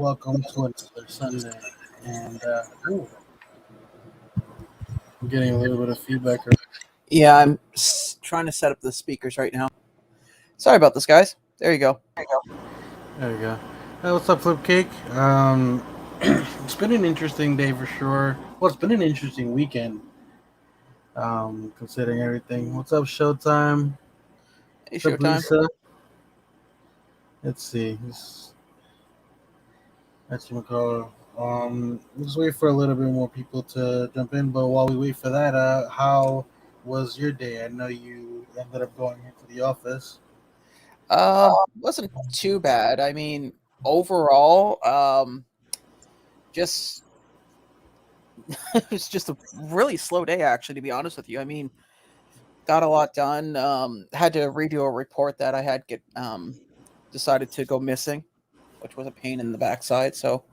welcome to another Sunday. And ooh, I'm getting a little bit of feedback. Yeah, I'm trying to set up the speakers right now. Sorry about this, guys. There you go. There you go. Hey, what's up, Flip Cake? It's been an interesting day for sure. Well, it's been an interesting weekend, considering everything. What's up, Showtime? Hey, What's up, Showtime. Lisa? Let's see. That's what we call. Let's wait for a little bit more people to jump in. But while we wait for that, how was your day? I know you ended up going into the office. Wasn't too bad. I mean, overall, just it was just a really slow day, actually. To be honest with you, I mean, got a lot done. Had to redo a report that I had decided to go missing, which was a pain in the backside. So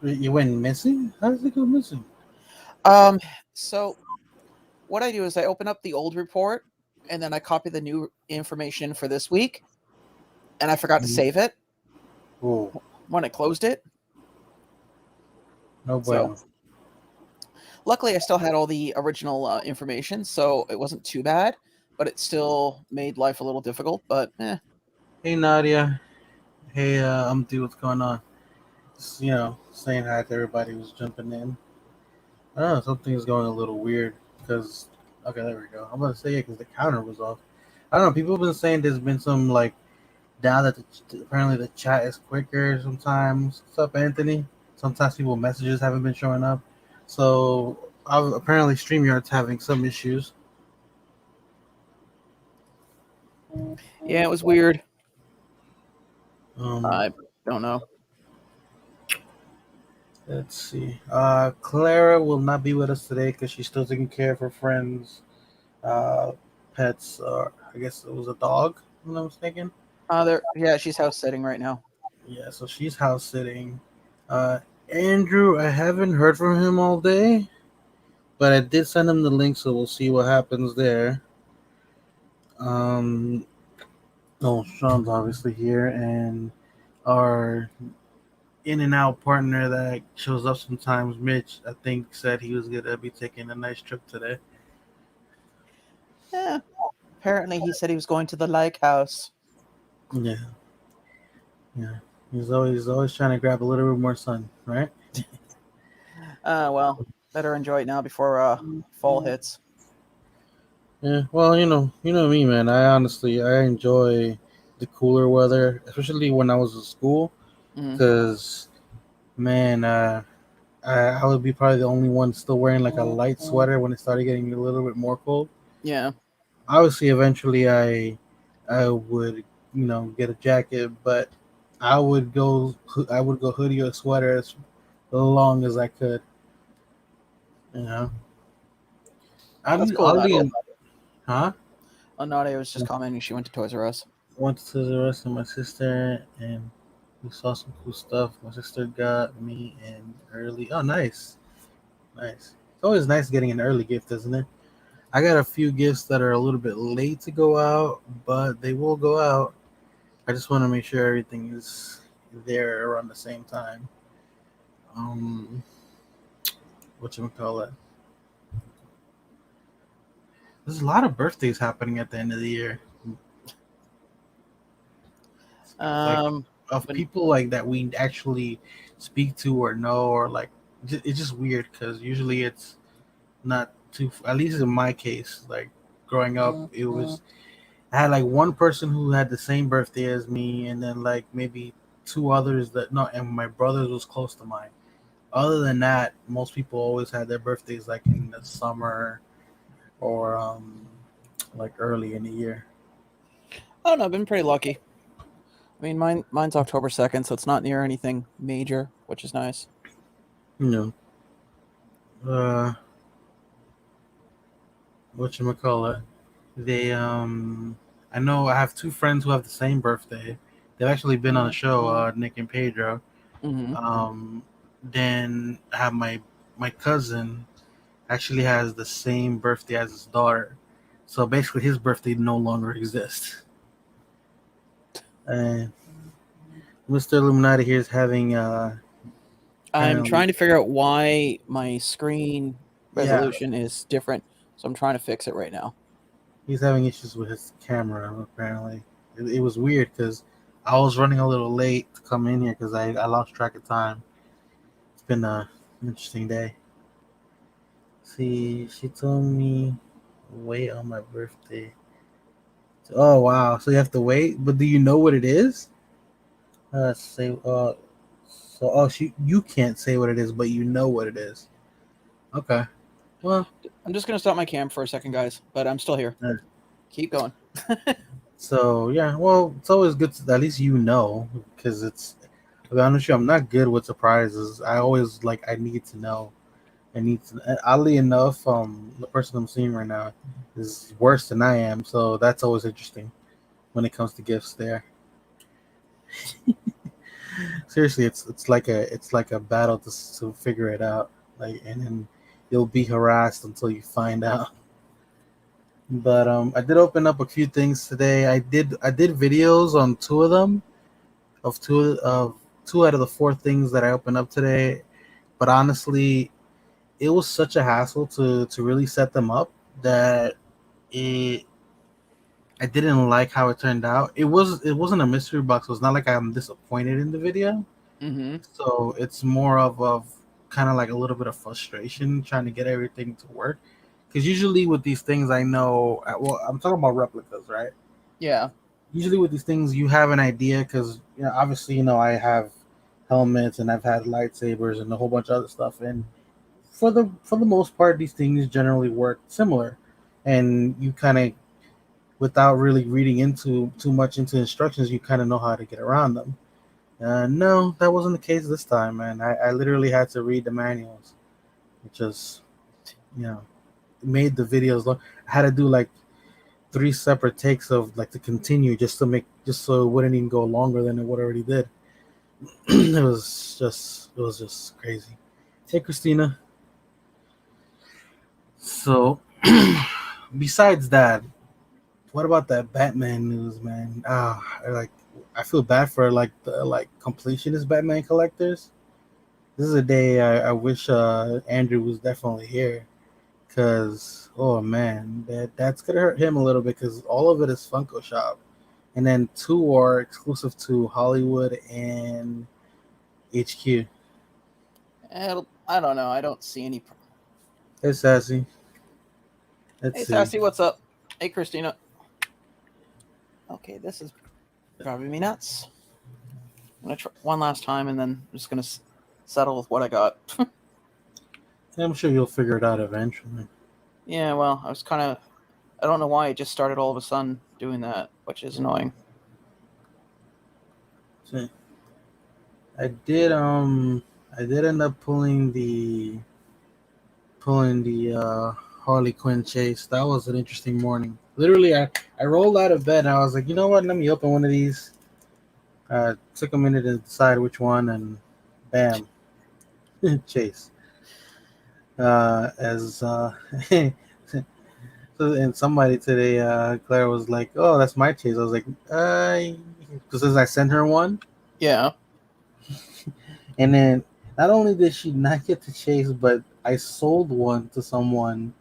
you went missing? How did it go missing? Um, so what I do is I open up the old report and then I copy the new information for this week, and I forgot to save it Oh, when I closed it. no So bueno. luckily, I still had all the original information, so it wasn't too bad. But it still made life a little difficult. But Hey Nadia. Hey, I'm D. What's going on? Just, saying hi to everybody who's jumping in. I don't know, something's going a little weird because. Okay, there we go. I'm gonna say it because the counter was off. I don't know. People have been saying there's been some like now that apparently the chat is quicker sometimes. What's up, Anthony? Sometimes people messages haven't been showing up. So apparently StreamYard's having some issues. yeah, it was weird. Um, I don't know. let's see. Clara will not be with us today because she's still taking care of her friends' pets. Or I guess it was a dog. If I'm not mistaken. Yeah, she's house sitting right now. Yeah, so she's house sitting. Uh, Andrew, I haven't heard from him all day, but I did send him the link, so we'll see what happens there. Um, oh, Sean's obviously here, and our in and out partner that shows up sometimes, Mitch, I think said he was gonna be taking a nice trip today. Yeah, apparently he said he was going to the lake house. Yeah, yeah. He's always trying to grab a little bit more sun, right? Well, better enjoy it now before fall hits. Yeah. Well, you know me, man. I enjoy the cooler weather, especially when I was in school, Hmm. because man, I would be probably the only one still wearing like a light sweater when it started getting a little bit more cold. Yeah. Obviously, eventually, I would get a jacket, but I would go hoodie or sweater as long as I could. You know, That's I'm cool, oddly, Nadia. huh? Nadia was just commenting she went to Toys R Us. Went to the rest of my sister and we saw some cool stuff. My sister got me an early. Oh, nice, nice. It's always nice getting an early gift, isn't it? I got a few gifts that are a little bit late to go out, but they will go out. I just want to make sure everything is there around the same time. Um, what you call it? There's a lot of birthdays happening at the end of the year, like Um, of but people like that we actually speak to or know, or like it's just weird because usually it's not too. At least in my case, like growing up, it was I had like one person who had the same birthday as me, and then like maybe two others that no, and my brother's was close to mine. Other than that, most people always had their birthdays like in the summer or like early in the year. I don't know. I've been pretty lucky. I mean, mine's October 2nd, so it's not near anything major, which is nice. You know, what you call it? They I know I have two friends who have the same birthday. They've actually been on the show, Nick and Pedro. Hmm. Um, then I have my cousin actually has the same birthday as his daughter. So basically, his birthday no longer exists. And Mr. Illuminati here is having I'm apparently trying to figure out why my screen yeah, resolution is different, so I'm trying to fix it right now. he's having issues with his camera. Apparently, it was weird because I was running a little late to come in here because I lost track of time. It's been an interesting day. See, she told me wait on my birthday. Oh wow! So you have to wait, but do you know what it is? Say so she you can't say what it is, but you know what it is. Okay. Well, I'm just gonna stop my cam for a second, guys, but I'm still here. uh, Keep going. so yeah. Well, it's always good to at least you know because it's. To be honest with you, I'm not good with surprises. I always like I need to know. I need to. And oddly enough, the person I'm seeing right now is worse than I am, so that's always interesting when it comes to gifts. There, seriously, it's like a battle to figure it out. Like, and then you'll be harassed until you find out. But I did open up a few things today. I did videos on two of them of two out of the four things that I opened up today. But honestly, it was such a hassle to really set them up that it I didn't like how it turned out. It wasn't a mystery box. So it's not like I'm disappointed in the video. Mm-hmm. So it's more of kind of like a little bit of frustration trying to get everything to work. Because usually with these things, I know. Well, I'm talking about replicas, right? Yeah. Usually with these things, you have an idea because obviously, I have helmets and I've had lightsabers and a whole bunch of other stuff, and for the most part, these things generally work similar, and you kind of without really reading into too much into instructions, you kind of know how to get around them. No, that wasn't the case this time, man. I literally had to read the manuals, which is, you know, made the videos long. I had to do like three separate takes of like to continue just so it wouldn't even go longer than it would already did. It was just crazy. Hey, Christina. So, besides that, what about that Batman news, man? I feel bad for like the completionist Batman collectors. This is a day I wish Andrew was definitely here, cause oh man, that's gonna hurt him a little bit because all of it is Funko Shop, and then two are exclusive to Hollywood and HQ. I don't know. I don't see any. Hey Sassy, let's Hey, see. Sassy, what's up? Hey, Christina. Okay, this is driving me nuts. I'm gonna try one last time, and then I'm just gonna settle with what I got. I'm sure you'll figure it out eventually. Yeah, well, I was kind of. I don't know why it just started all of a sudden doing that, which is annoying. See, I did I did end up pulling the Harley Quinn chase. That was an interesting morning. Literally, I rolled out of bed and I was like, you know what? Let me open one of these. Took a minute to decide which one, and bam, chase. As so, and somebody today, Claire was like, "Oh, that's my chase." I was like, because I sent her one, Yeah. and then not only did she not get to chase, but I sold one to someone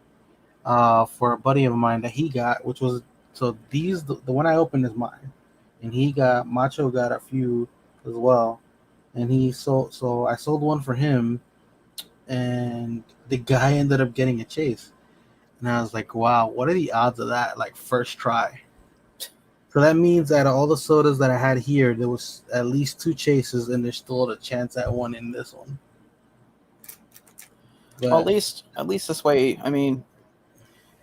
for a buddy of mine that he got, which was so the one I opened is mine, and he got Macho got a few as well, and he sold so I sold one for him, and the guy ended up getting a chase, and I was like, wow, what are the odds of that? Like first try. So that means that all the sodas that I had here, there was at least two chases, and there's still a chance at one in this one. Well, But at least this way. I mean,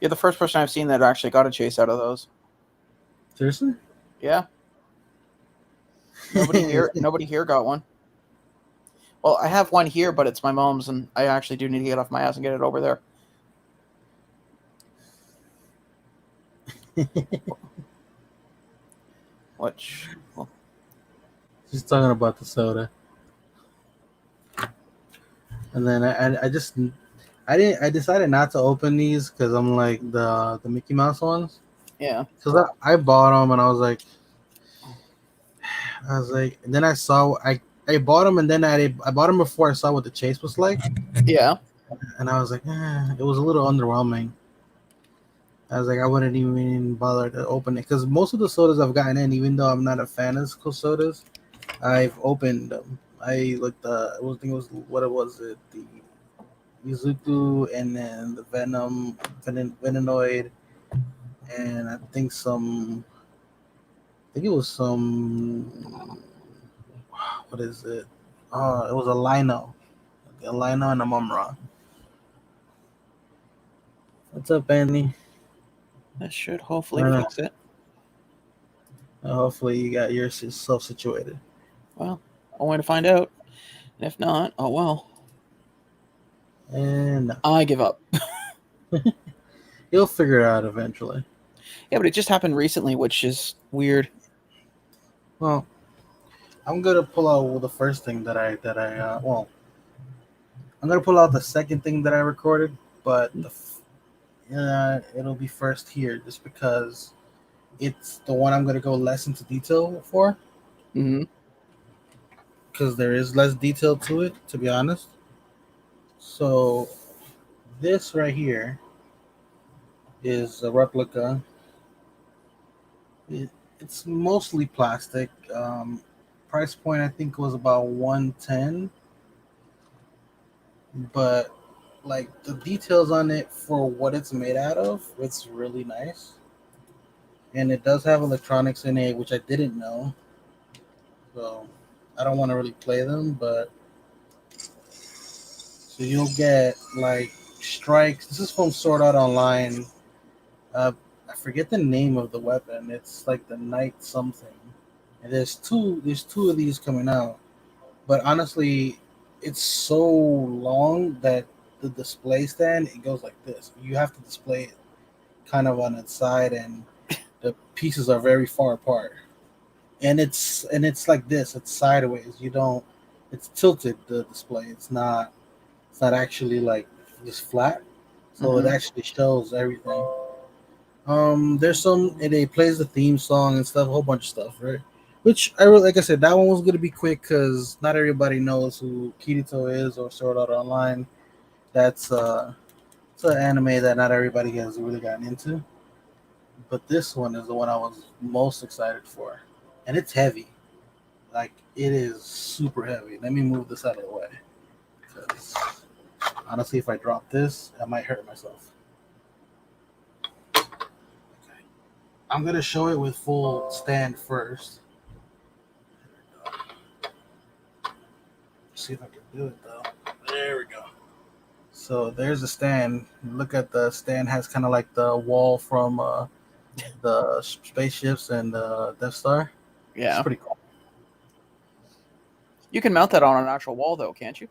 you're the first person I've seen that actually got a chase out of those. seriously, Yeah. Nobody here got one. Well, I have one here, but it's my mom's, and I actually do need to get off my ass and get it over there. Which, well, she's talking about the soda, and then I decided not to open these because I'm like the Mickey Mouse ones yeah. because I bought them and I was like I was like, and then I bought them, and then I bought them before I saw what the chase was like, Yeah. and I was like, it was a little underwhelming. I was like, I wouldn't even bother to open it because most of the sodas I've gotten in, even though I'm not a fan of cool sodas, I've opened them. I like I think it was what it was it the Yuzuku and then the Venenoid, and I think it was some what is it? Oh, it was a Lino and a Mumra. What's up, Andy? That should hopefully fix it. Hopefully you got yourself situated. Well, I'm going to find out. And if not, oh well. And I give up. you'll figure it out eventually. Yeah, but it just happened recently, which is weird. Well, I'm gonna pull out the first thing I'm gonna pull out the second thing that I recorded, but it'll be first here just because it's the one I'm gonna go less into detail for. Mm-hmm. Because there is less detail to it, to be honest. So this right here is a replica. It's mostly plastic. Price point I think was about 110, but like the details on it for what it's made out of, it's really nice. And it does have electronics in it, which I didn't know. So I don't want to really play them, but so you'll get like strikes. This is from Sword Art Online. I forget the name of the weapon. It's like the Knight something. And there's two of these coming out. But honestly, it's so long that the display stand it goes like this. You have to display it kind of on its side, and the pieces are very far apart. And it's like this. It's sideways. You don't. It's tilted. The display. It's not. It's not actually like just flat. So it Mm-hmm. actually shows everything. There's some and it plays the theme song and stuff, a whole bunch of stuff, right? Which I really, like I said, that one was gonna be quick because not everybody knows who Kirito is or Sword Art Online. That's it's an anime that not everybody has really gotten into. But this one is the one I was most excited for, and it's heavy. Like it is super heavy. Let me move this out of the way because honestly, if I drop this, I might hurt myself. Okay. I'm gonna show it with full stand first. See if I can do it though. There we go. So there's the stand. Look at the stand has kind of like the wall from the spaceships and the Death Star. It's Yeah. pretty cool. You can mount that on an actual wall, though, can't you?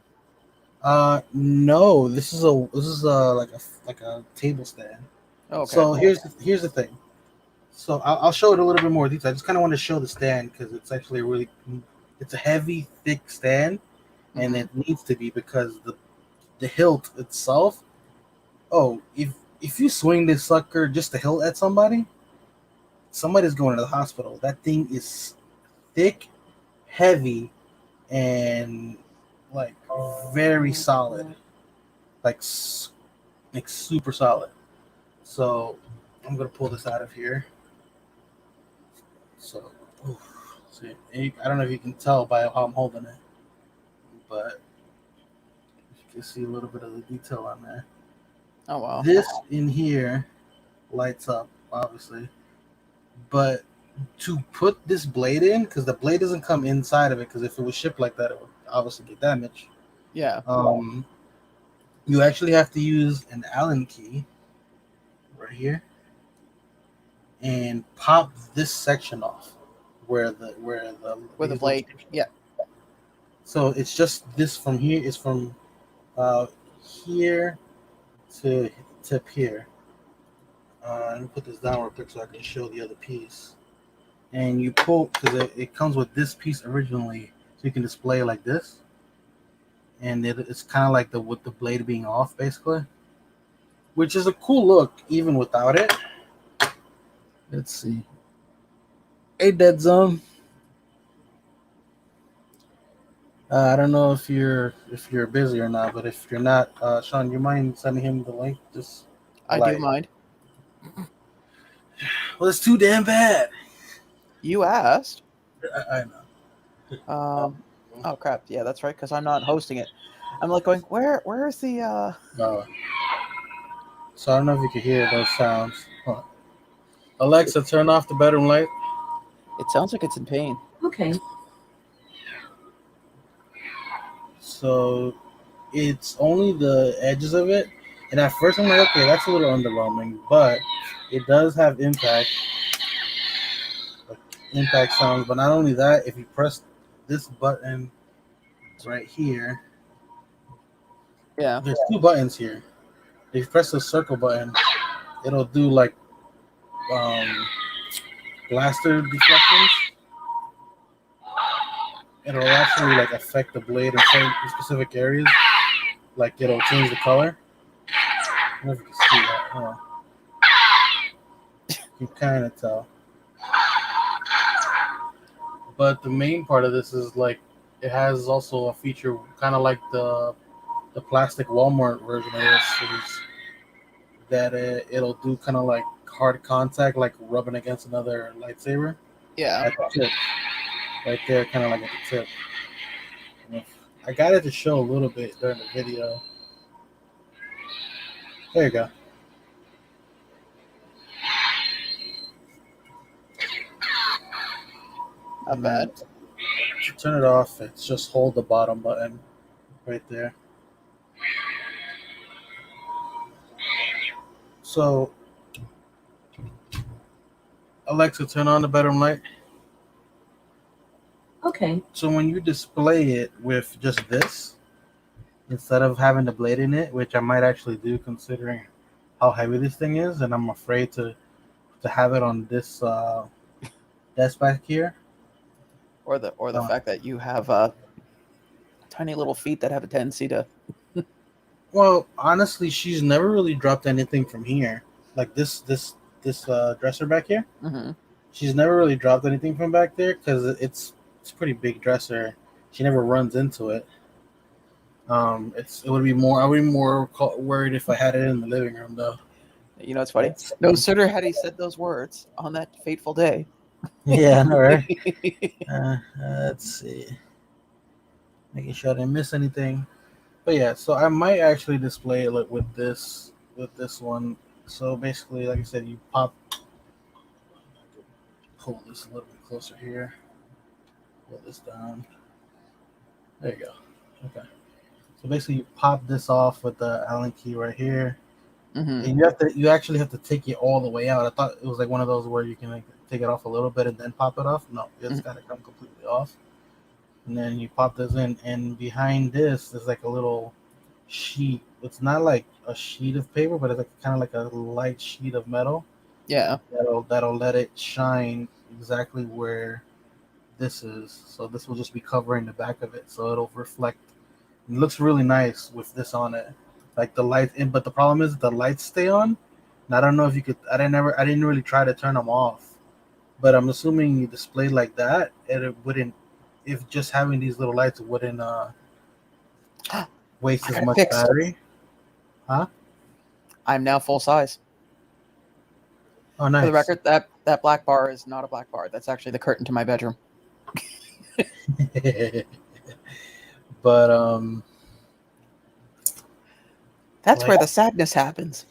No, this is like a table stand. Oh, okay. So here's the thing. So I'll show it a little bit more detail. I just kind of want to show the stand because it's actually it's a heavy, thick stand, and Mm-hmm. it needs to be because the hilt itself. Oh, if you swing this sucker just to hilt at somebody's going to the hospital. That thing is thick, heavy, and like very solid, like like super solid. So I'm gonna pull this out of here. So, see, I don't know if you can tell by how I'm holding it, but you can see a little bit of the detail on there. Oh, wow. This in here lights up, obviously, but to put this blade in, because the blade doesn't come inside of it, because if it was shipped like that, it would obviously get damaged. Yeah. You actually have to use an Allen key right here and pop this section off With a these blade. little- Yeah. so it's just this from here is from uh, here to tip here. Let me put this down real quick so I can show the other piece. And you pull because it comes with this piece originally, so you can display it like this, and it's kind of like with the blade being off, basically, which is a cool look even without it. Let's see. Hey, Dead Zone. I don't know if you're busy or not, but if you're not, Sean, you mind sending him the link? Just I do like, mind. well, it's too damn bad. You asked. I know. Um. Oh crap! Yeah, that's right. Because I'm not hosting it. I'm like going. Where's the? Uh, so I don't know if you can hear those sounds. Hold on. Alexa, turn off the bedroom light. It sounds like it's in pain. Okay. So it's only the edges of it, and at first I'm like, okay, that's a little underwhelming, but it does have like impact sounds. But not only that, if you press this button right here, Yeah. there's two buttons here. If you press the circle button, it'll do like um, blaster deflections. It'll actually like affect the blade in certain specific areas. Like it'll change the color. I don't know if you can see that. Hold on. You can kind of tell. But the main part of this is like it has also a feature kind of like the plastic Walmart version of this is that it'll do kind of like hard contact, like rubbing against another lightsaber Yeah. at the tip, right there, kind of like at the tip. I got it to show a little bit during the video. There you go. Not And then bad. to turn it off, it's just hold the bottom button right there. So, Alexa, turn on the bedroom light. Okay. So when you display it with just this, instead of having the blade in it, which I might actually do considering how heavy this thing is, and I'm afraid to have it on this desk back here. Or the Uh, fact that you have tiny little feet that have a tendency to. well, honestly, she's never really dropped anything from here, like this dresser back here. Mm-hmm. She's never really dropped anything from back there because it's a pretty big dresser. She never runs into it. It would be more. I would be more worried if I had it in the living room though. You know, it's funny. That's, No sooner had he said those words on that fateful day. yeah, I know, right? Let's see. Making sure I didn't miss anything. But yeah, so I might actually display it like with this one. So basically, like I said, you pull this a little bit closer here. Pull this down. There you go. Okay. So basically, you pop this off with the Allen key right here, Mm-hmm. and you actually have to take it all the way out. I thought it was like one of those where you can like take it off a little bit and then pop it off. No, it's got to come completely off. And then you pop this in, and behind this is like a little sheet. It's not like a sheet of paper, but it's like kind of like a light sheet of metal Yeah. that'll let it shine exactly where this is. So this will just be covering the back of it, so it'll reflect. It looks really nice with this on it, like the light. But the problem is the lights stay on. And I don't know if you could. I didn't really try to turn them off, but I'm assuming you display like that, and it wouldn't. If just having these little lights wouldn't waste I as got it much fixed. battery. Huh? I'm now full size. Oh, For nice. the record, that black bar is not a black bar. That's actually the curtain to my bedroom. But That's like, where the sadness happens.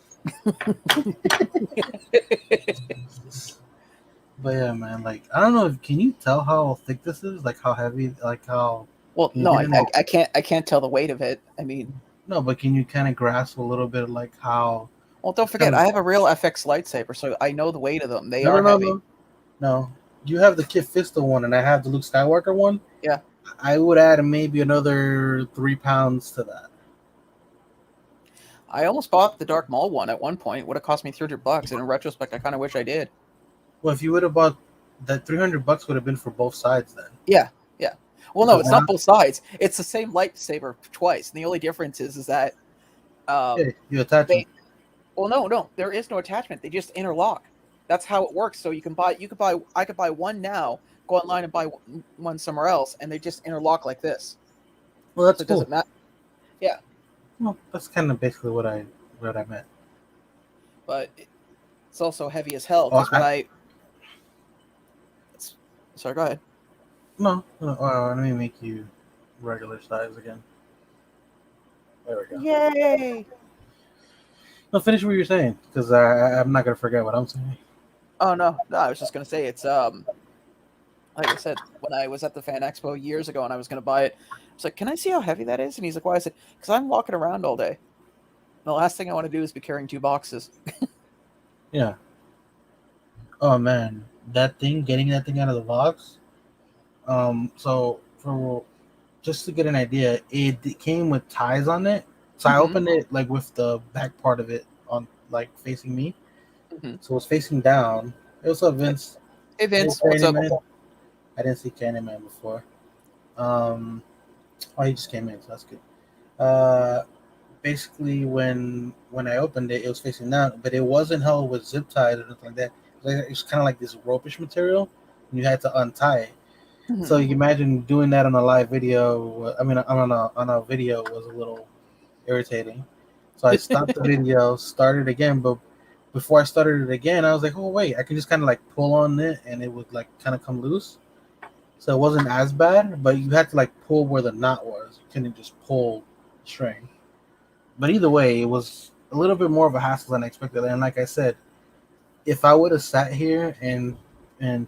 but yeah, man. Like, I don't know. Can you tell how thick this is? Like, how heavy? Like, how? Well, Can you no, get in? I can't tell the weight of it. I mean, No, but can you kind of grasp a little bit like how? well, don't forget, I have a real FX lightsaber, so I know the weight of them. They No, no, are no, heavy. no, no. You have the Kit Fisto one, and I have the Luke Skywalker one. Yeah. I would add maybe another 3 pounds to that. I almost bought the Dark Maul one at one point. It would have cost me $300, and in retrospect, I kind of wish I did. Well, if you would have bought that, $300 would have been for both sides then. Yeah, yeah. Well, no, Because it's not both sides. It's the same lightsaber twice, and the only difference is that yeah, you attach them. well, no, there is no attachment. They just interlock. That's how it works. So I could buy one now, go online and buy one somewhere else, and they just interlock like this. Well, that's So it doesn't cool. matter. Yeah, Well, that's kind of basically what I meant. but it's also heavy as hell Oh, because when I sorry, go ahead. no, no, let me make you regular size again. There we go. Yay! No, finish what you're saying, because I'm not gonna forget what I'm saying. Oh no, no, I was just gonna say it's like I said, when I was at the Fan Expo years ago and I was gonna buy it, I was like, "Can I see how heavy that is?" And he's like, "Why?" I said, "Because I'm walking around all day. And the last thing I want to do is be carrying 2 boxes." Yeah. Oh man, getting that thing out of the box. So for just to get an idea, it came with ties on it. So I Hmm. opened it like with the back part of it on like facing me. Hmm. So it was facing down. Hey, what's up, Hey, Vince? hey, Hey, Vince, what's up? Candyman. I didn't see Candyman before. Um, oh, he just came in, so that's good. Uh, Basically, when I opened it, it was facing down, but it wasn't held with zip ties or anything like that. It was kind of like this ropish material, and you had to untie it. So Hmm. you can imagine doing that on a live video. I mean, on a video was a little irritating. So I stopped the video, started again, but before I started it again, I was like, oh wait, I can just kind of like pull on it, and it would like kind of come loose. So it wasn't as bad, but you had to like pull where the knot was. You couldn't just pull the string. But either way, it was a little bit more of a hassle than I expected. And like I said, if I would have sat here and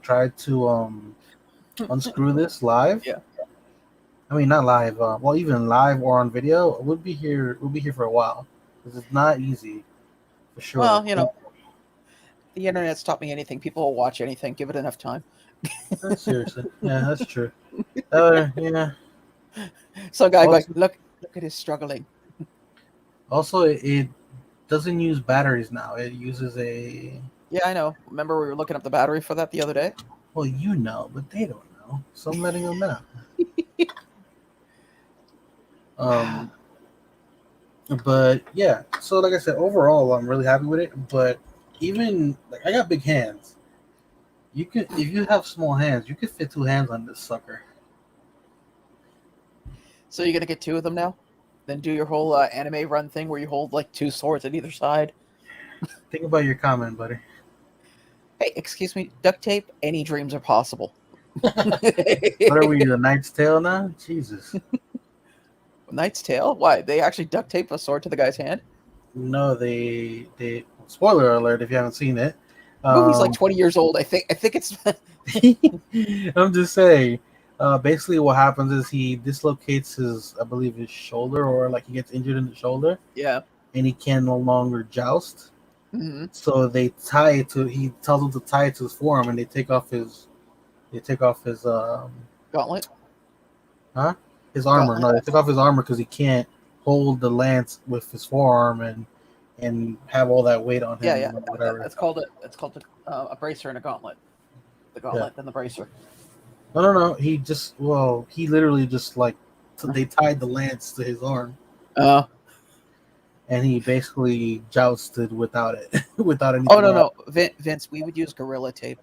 tried to unscrew this live, Yeah. I mean not live, well even live or on video, we'll be here for a while. Because it's not easy for sure. Well, the internet's taught me anything. People will watch anything. Give it enough time. Seriously, yeah, that's true. Yeah. So, guy going, Also, look at his struggling. it doesn't use batteries now. It uses a Yeah, I know. Remember we were looking up the battery for that the other day? well, you know, but they don't know, so I'm letting them know. Um, but yeah, so like I said, overall, I'm really happy with it. But even like I got big hands. You could, if you have small hands, you could fit two hands on this sucker. So you're gonna get 2 of them now? Then do your whole anime run thing where you hold like 2 swords at either side. Think about your comment, buddy. Hey, excuse me, duct tape. Any dreams are possible. What are we, the Knight's Tale now? Jesus. Knight's Tale? Why? They actually duct tape a sword to the guy's hand? No, they. Spoiler alert! If you haven't seen it, Movie's like um, 20 years old. I think it's I'm just saying. Basically, what happens is he dislocates his, I believe, his shoulder, or like he gets injured in the shoulder, yeah. and he can no longer joust. Hmm. So they tie it to. He tells them to tie it to his forearm, and they take off his. They take off his. Gauntlet. Huh? His armor. Gauntlet. No, they took off his armor because he can't hold the lance with his forearm and have all that weight on Yeah, him yeah. and whatever. A bracer and a gauntlet. The Yeah. gauntlet, then the bracer. No, no, no. He literally just like they tied the lance to his arm, Uh, and he basically jousted without it, without oh anything no, on. no, Vince. We would use gorilla tape.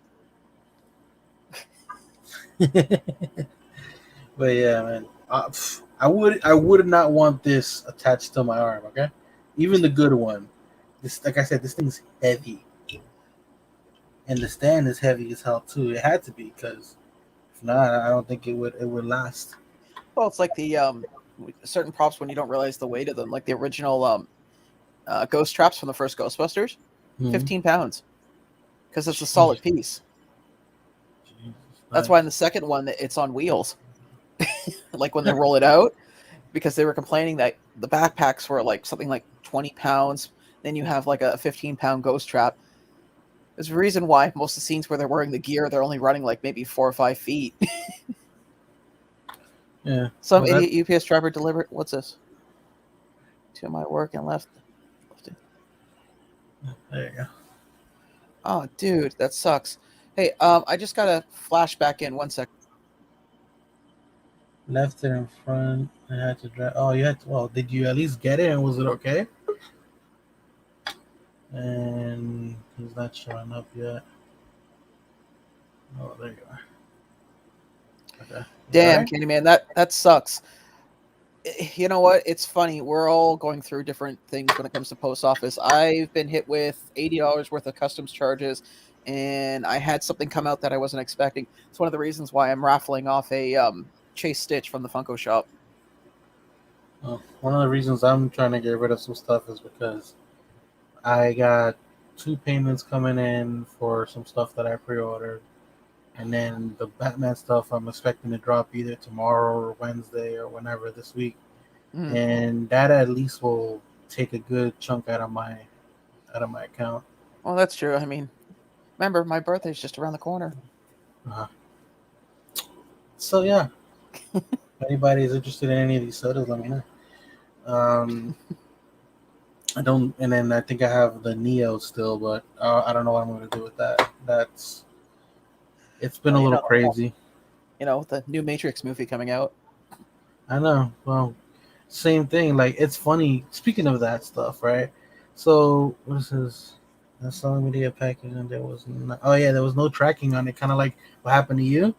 But yeah, man, I would not want this attached to my arm. Okay, even the good one. This, like I said, this thing's heavy, and the stand is heavy as hell too. It had to be because if not, I don't think it would last. Well, it's like the certain props when you don't realize the weight of them, like the original ghost traps from the first Ghostbusters, Hmm. 15 pounds, because it's a Jesus, solid piece. That's why in the nice. second one it's on wheels, like when they roll it out, because they were complaining that the backpacks were like something like 20 pounds. Then you have like a 15-pound ghost trap. There's a reason why most of the scenes where they're wearing the gear, they're only running like maybe 4 or 5 feet. Yeah. Some Well, that idiot UPS driver delivered. What's this? To my work and left. there you go. Oh, dude, that sucks. Hey, I just got a flashback in 1 second. Left it in front. I had to drive. Oh, you had to. Well, did you at least get it? And was it okay? And he's not showing up yet. Oh, there you are. Okay. You all Damn, right? Candyman, that sucks. You know what? It's funny. We're all going through different things when it comes to post office. I've been hit with $80 worth of customs charges, and I had something come out that I wasn't expecting. It's one of the reasons why I'm raffling off a Chase Stitch from the Funko Shop. One of the reasons I'm trying to get rid of some stuff is because I got two payments coming in for some stuff that I pre-ordered, and then the Batman stuff I'm expecting to drop either tomorrow or Wednesday or whenever this week, Mm. and that at least will take a good chunk out of my account. Well, that's true. I mean, remember, my birthday's just around the corner. Uh, so yeah, if anybody's interested in any of these sodas, let me know. Um, I don't, and then I think I have the Neo still, but I don't know what I'm going to do with that. It's been Well, a little crazy. the new Matrix movie coming out. I know. Well, same thing. Like it's funny. Speaking of that stuff, right? So what is this? That's social media packing, and there was no, oh yeah, there was no tracking on it. Kind of like what happened to you,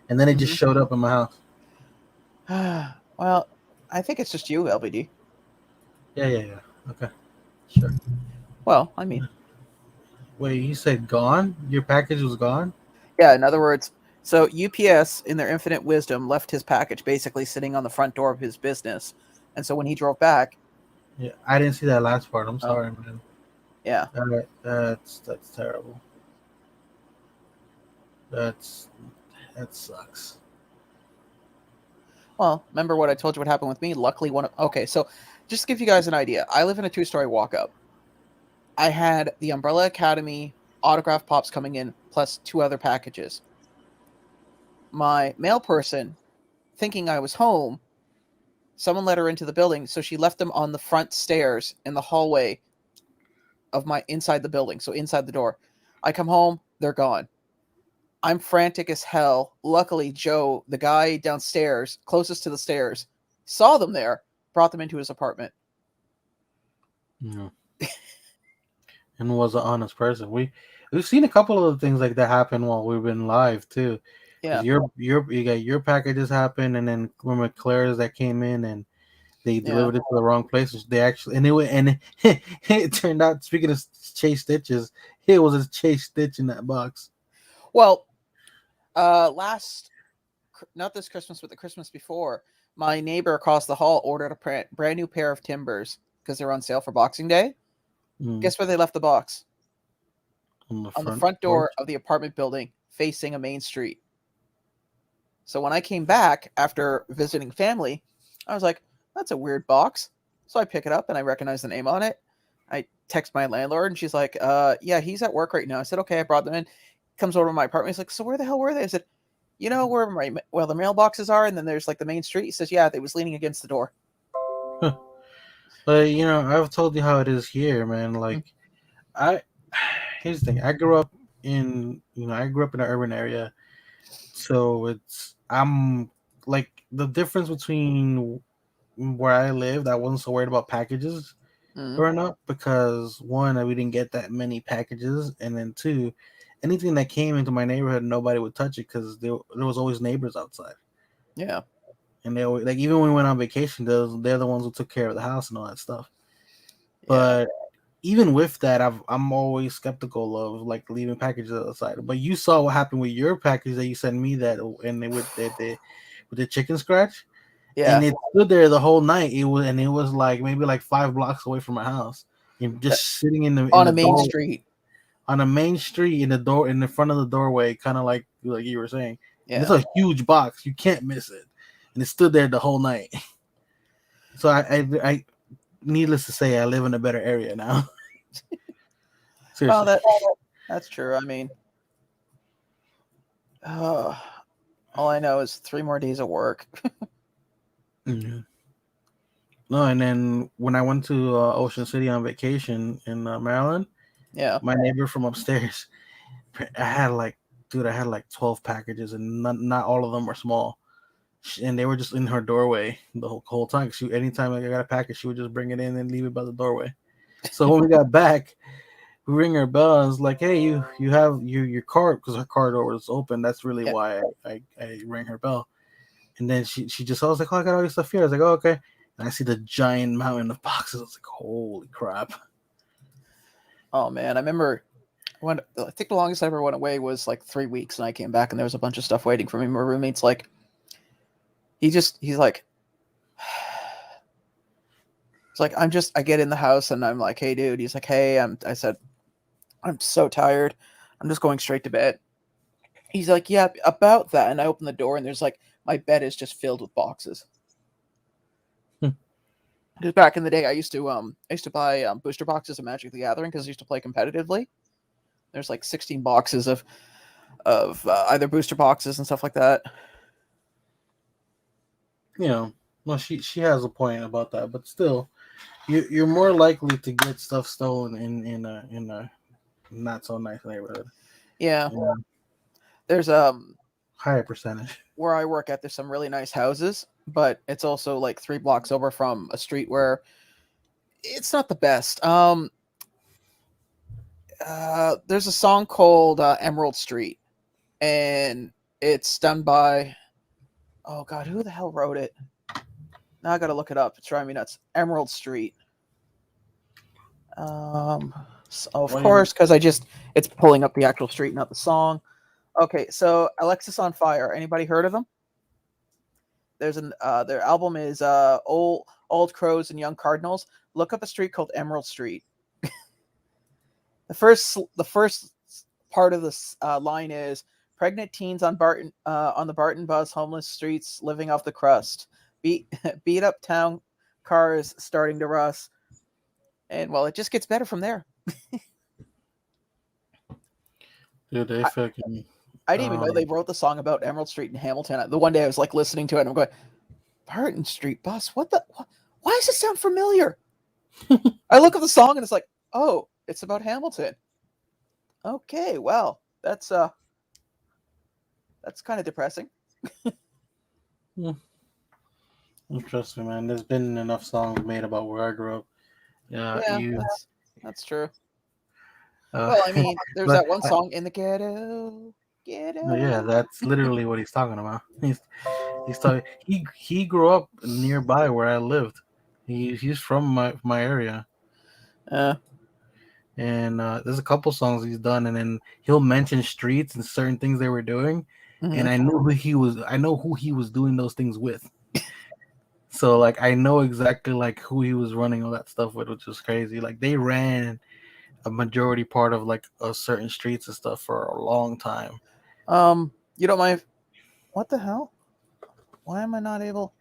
and then it just Hmm. showed up in my house. Well, I think it's just you, LBD. Yeah, yeah, yeah. Okay, sure. Well, I mean, Wait, you said gone? Your package was gone? yeah, in other words, so UPS, in their infinite wisdom, left his package basically sitting on the front door of his business. And so when he drove back, Yeah, I didn't see that last part. I'm oh, sorry, man. yeah. That's terrible. That's that sucks. Well, remember what I told you what happened with me? Luckily, okay, so just to give you guys an idea, I live in a two-story walk up. I had the Umbrella Academy autograph pops coming in, plus two other packages. My mail person, thinking I was home, someone let her into the building, so she left them on the front stairs in the hallway of my inside the building, so inside the door. I come home, they're gone. I'm frantic as hell. Luckily, Joe, the guy downstairs, closest to the stairs, saw them there, brought them into his apartment. Yeah. And was an honest person. We've seen a couple of things like that happen while we've been live too. Because Yeah, you got your packages happen, and then remember Claire's that came in and they yeah. delivered it to the wrong places. They actually it turned out. Speaking of Chase Stitches, it was a Chase Stitch in that box. Well, last, not this Christmas, but the Christmas before, my neighbor across the hall ordered a brand new pair of Timbers because they're on sale for Boxing Day. Mm, Guess where they left the box? on the On the front front porch. door of the apartment building facing a main street. So when I came back after visiting family, I was like, that's a weird box. So I pick it up and I recognize the name on it. I text my landlord and she's like, yeah, he's at work right now. I said, okay, I brought them in. Comes over to my apartment. He's like, so where the hell were they? I said, you know where the mailboxes are? And then there's like the main street. He says, yeah, they was leaning against the door. But I've told you how it is here, man. Mm. Like I here's the thing. I grew up in an urban area, so I'm like the difference between where I lived. I wasn't so worried about packages Mm. growing up because one, we didn't get that many packages, and then two, anything that came into my neighborhood, nobody would touch it because there was always neighbors outside, Yeah. and they always, like even when we went on vacation, they're the ones who took care of the house and all that stuff. Yeah. But even with that, I'm always skeptical of like leaving packages outside. But you saw what happened with your package that you sent me with the chicken scratch, and Yeah. it stood there the whole night. It was like maybe like 5 blocks away from my house, and Uh, just sitting in On the a main door street. on a main street in the front of the doorway, kind of like you were saying. And it's Yeah. a huge box. You can't miss it, and it stood there the whole night. So I needless to say, I live in a better area now. Well, Seriously. that's true. I mean, uh, all I know is 3 more days of work. Mhm. No, and then when I went to Ocean City on vacation in Maryland, Yeah. my neighbor from upstairs, I had like 12 packages, and not all of them were small. And they were just in her doorway the whole time. Anytime I got a package, she would just bring it in and leave it by the doorway. So when we got back, we ring her bell and it's like, hey, you have your car, because her car door was open. That's really Yeah. why I rang her bell. And then she just, I was like, oh, I got all your stuff here. I was like, oh, okay. and I see the giant mountain of boxes. I was like, holy crap. Oh man, I remember when I think the longest I ever went away was like 3 weeks, and I came back and there was a bunch of stuff waiting for me. My roommate's like, he's like, I get in the house and I'm like, hey dude. He's like, hey, I said, I'm so tired. I'm just going straight to bed. He's like, yeah, about that. And I open the door and there's like, my bed is just filled with boxes. Because back in the day, I used to buy booster boxes of Magic the Gathering because I used to play competitively. There's like 16 boxes of either booster boxes and stuff like that. You know, well, she has a point about that, but still, you're more likely to get stuff stolen in a not so nice neighborhood. Yeah. You know, There's higher percentage. where I work at, there's some really nice houses, but it's also like 3 blocks over from a street where it's not the best. There's a song called Emerald Street, and it's done by, oh god, who the hell wrote it? Now I gotta look it up. It's driving me nuts. Emerald Street. So of course, because it's pulling up the actual street, not the song. Okay, so Alexis on Fire. Anybody heard of them? There's their album is Old Crows and Young Cardinals. Look up a street called Emerald Street. The first part of this line is pregnant teens on the Barton bus, homeless streets, living off the crust, beat up town cars starting to rust, and well, it just gets better from there. Dude, they fucking. I didn't even know they wrote the song about Emerald Street in Hamilton. The one day I was like listening to it, and I'm going, Barton Street bus. Why does it sound familiar? I look at the song and it's like, oh, it's about Hamilton. Okay, well, that's kind of depressing. Trust me, man. There's been enough songs made about where I grew up. Yeah, that's true. Well, I mean, there's that one song, In the Ghetto. Yeah, that's literally what he's talking about. He's talking. He grew up nearby where I lived. He's from my area. And there's a couple songs he's done, and then he'll mention streets and certain things they were doing, and I knew who he was. I know who he was doing those things with. So like I know exactly like who he was running all that stuff with, which was crazy. Like they ran a majority part of like a certain streets and stuff for a long time. You don't mind? What the hell? Why am I not able?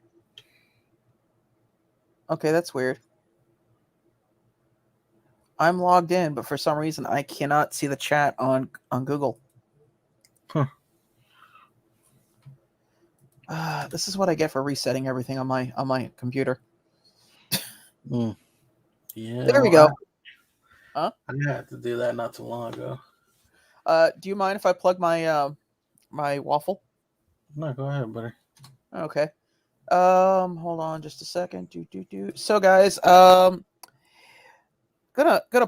Okay, that's weird. I'm logged in, but for some reason I cannot see the chat on Google. Huh. This is what I get for resetting everything on my computer. Yeah. There we go. I had to do that not too long ago. Do you mind if I plug my my waffle? No, go ahead, buddy. Okay. Hold on just a second. So guys, gonna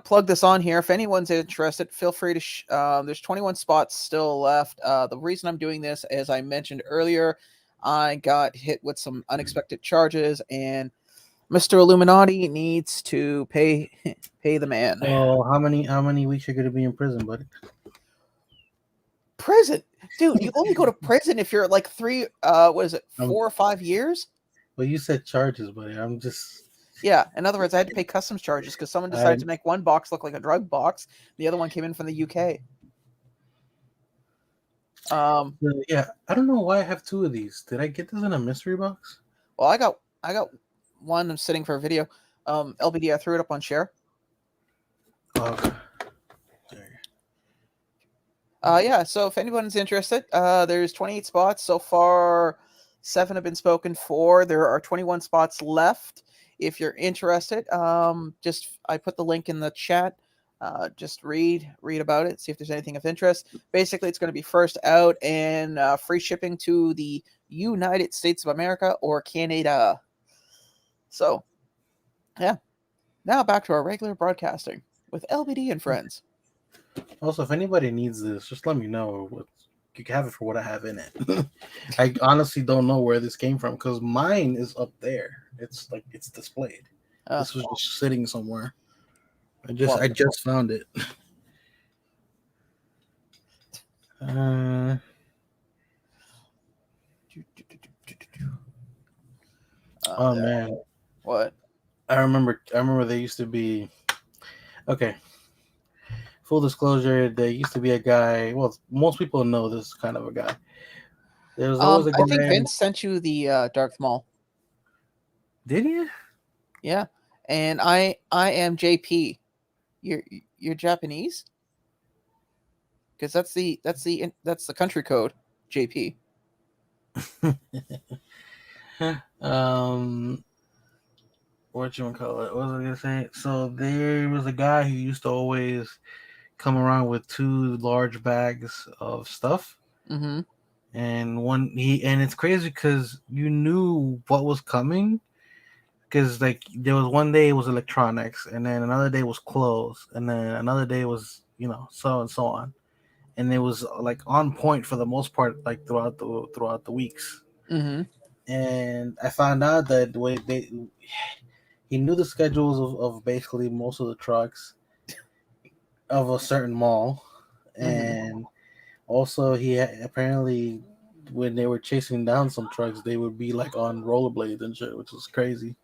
plug this on here. If anyone's interested, feel free to. There's 21 spots still left. The reason I'm doing this, as I mentioned earlier, I got hit with some unexpected charges, and Mr. Illuminati needs to pay the man. Oh, how many weeks are you gonna be in prison, buddy? Prison, dude. You only go to prison if you're like 4 or 5 years? Well, you said charges, buddy. I'm just. Yeah, in other words, I had to pay customs charges because someone decided to make one box look like a drug box. The other one came in from the UK. Yeah, I don't know why I have 2 of these. Did I get this in a mystery box? Well, I got one. I'm sitting for a video. LBD, I threw it up on share. Okay. Yeah. So if anyone's interested, there's 28 spots so far. 7 have been spoken for. There are 21 spots left. If you're interested, I put the link in the chat. Just read about it, see if there's anything of interest. Basically, it's going to be first out and free shipping to the United States of America or Canada. So, yeah. Now back to our regular broadcasting with LBD and friends. Also, if anybody needs this, just let me know. you can have it for what I have in it. I honestly don't know where this came from because mine is up there. It's like it's displayed. This was just sitting somewhere. I just found it. Oh man, What? I remember there used to be. Okay, full disclosure, there used to be a guy. Well, most people know this kind of a guy. There was always a I think guy. Vince sent you the Darth Maul. Did you? Yeah, and I am JP. You're Japanese? Because that's the country code, JP. What you call it? What was I gonna say? So there was a guy who used to always come around with two large bags of stuff, Mm-hmm. and it's crazy because you knew what was coming. Because like there was one day it was electronics, and then another day was clothes, and then another day was so and so on, and it was like on point for the most part, like throughout the weeks. Mm-hmm. And I found out that the way he knew the schedules of basically most of the trucks of a certain mall, Mm-hmm. and also apparently when they were chasing down some trucks, they would be like on rollerblades and shit, which was crazy.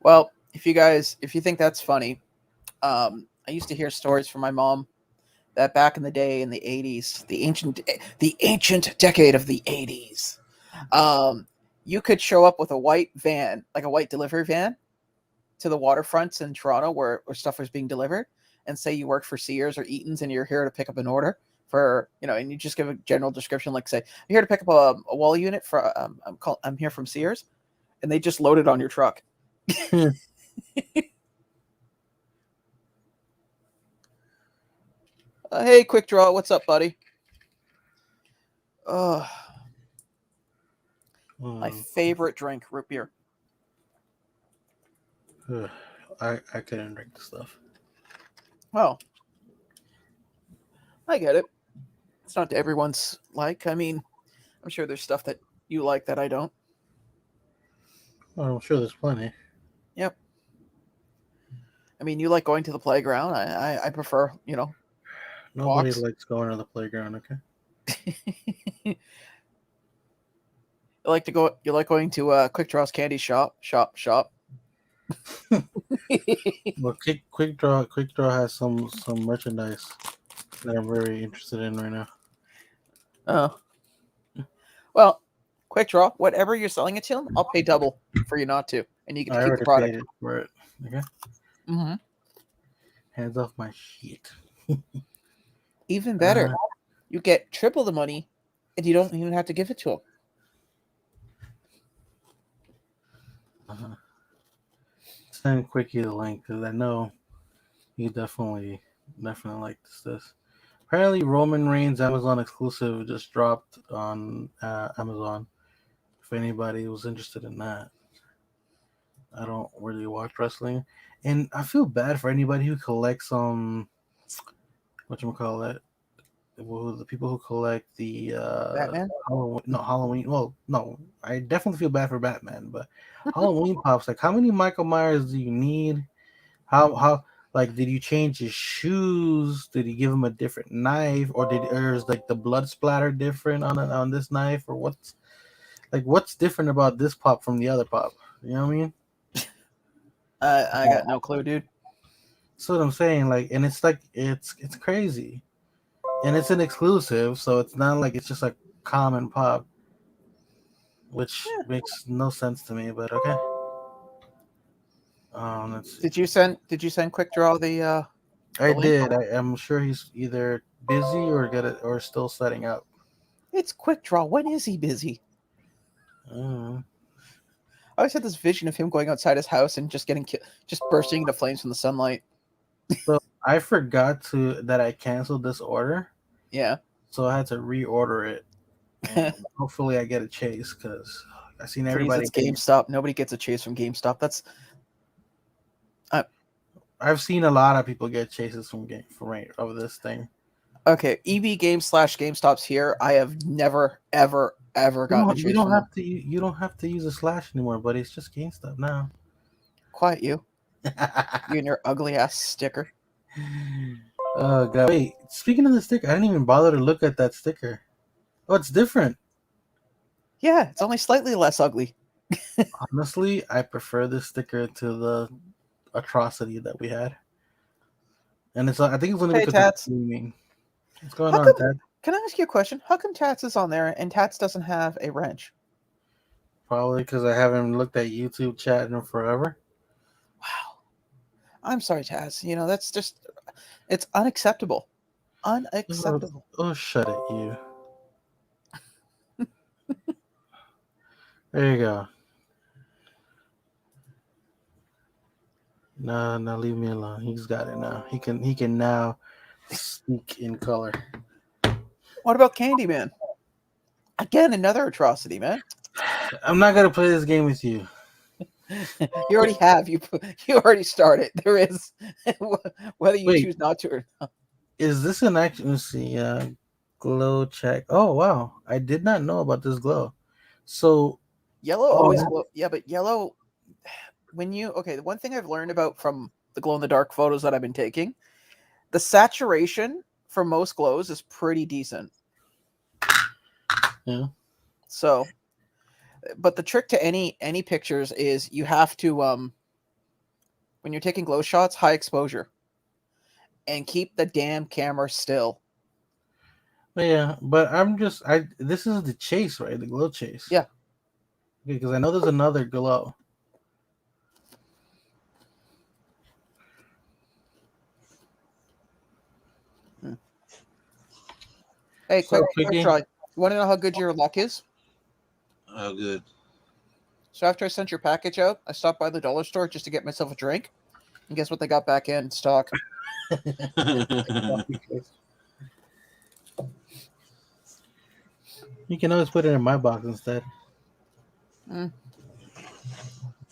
Well, if you think that's funny, I used to hear stories from my mom that back in the day in the 80s, the ancient decade of the 80s, you could show up with a white van, like a white delivery van, to the waterfronts in Toronto where stuff was being delivered, and say you work for Sears or Eaton's and you're here to pick up an order for, and you just give a general description, like say, I'm here to pick up a wall unit for, I'm here from Sears, and they just load it on your truck. Hey, Quick Draw, what's up, buddy? My favorite drink, root beer. I couldn't drink the stuff. Well, I get it. It's not to everyone's like. I mean, I'm sure there's stuff that you like that I don't. Well, I'm sure there's plenty. Yep. I mean, you like going to the playground. I prefer, Nobody walks. likes going to the playground, okay? You like going to Quick Draw's candy shop. Well, Quick Draw has some merchandise that I'm very interested in right now. Oh. Well, Quick Draw, whatever you're selling it to, I'll pay double for you not to, and you get to keep the product. Paid it for it. Okay. Mm-hmm. Hands off my shit. Even better, you get triple the money, and you don't even have to give it to them. Send Quickie the link because I know he definitely like this. Apparently, Roman Reigns Amazon exclusive just dropped on Amazon. If anybody was interested in that, I don't really watch wrestling, and I feel bad for anybody who collects whatchamacallit, the people who collect the Batman? Halloween. Well, no, I definitely feel bad for Batman, but Halloween pops. Like, how many Michael Myers do you need? How like did you change his shoes? Did you give him a different knife, or is like the blood splatter different on this knife, or what's different about this pop from the other pop? You know what I mean? I got no clue, dude. That's what I'm saying. Like, and it's like it's crazy, and it's an exclusive, so it's not like it's just a common pop, which makes no sense to me. But okay. Let's see. Did you send Quick Draw the I link? did. I'm sure he's either busy or still setting up. It's Quick Draw. When is he busy? I always had this vision of him going outside his house and just just bursting into flames from the sunlight. So I forgot that I canceled this order. Yeah. So I had to reorder it. And hopefully I get a chase because I've seen everybody. Please, it's GameStop. Nobody gets a chase from GameStop. That's. I've seen a lot of people get chases from over this thing. Okay, EB Games / GameStop's here. I have never, ever, ever gotten a You chase don't from them. have to. You don't have to use a slash anymore, buddy. It's just GameStop now. Quiet you. You and your ugly ass sticker. Oh god! Wait. Speaking of the sticker, I didn't even bother to look at that sticker. Oh, it's different. Yeah, it's only slightly less ugly. Honestly, I prefer this sticker to the atrocity that we had, and it's. I think it's only Hey, because it's Tats. streaming. What's going How on, come? Ted? Can I ask you a question? How come Tats is on there and Tats doesn't have a wrench? Probably because I haven't looked at YouTube chat in forever. Wow. I'm sorry, Tats. You know, that's just, it's unacceptable. Unacceptable. Oh, shut it, you. There you go. No, no, leave me alone. He's got it now. He can now speak in color. What about Candyman? Again, another atrocity, man. I'm not gonna play this game with you. You already have. You already started. There is, whether you Wait, choose not to or not. is this an action? Let's see. Glow check. Oh wow, I did not know about this glow. So, Yellow oh, always glow. Yeah, but yellow, the one thing I've learned about from the glow in the dark photos that I've been taking, the saturation for most glows is pretty decent. yeah. So, but the trick to any pictures is you have to when you're taking glow shots, high exposure, and keep the damn camera still. Yeah, but I'm just I. This is the chase, right? The glow chase. Yeah. Because I know there's another glow. Hey, So, quick try. You want to know how good your luck is? Oh, good. So after I sent your package out, I stopped by the dollar store just to get myself a drink. And guess what they got back in stock? You can always put it in my box instead.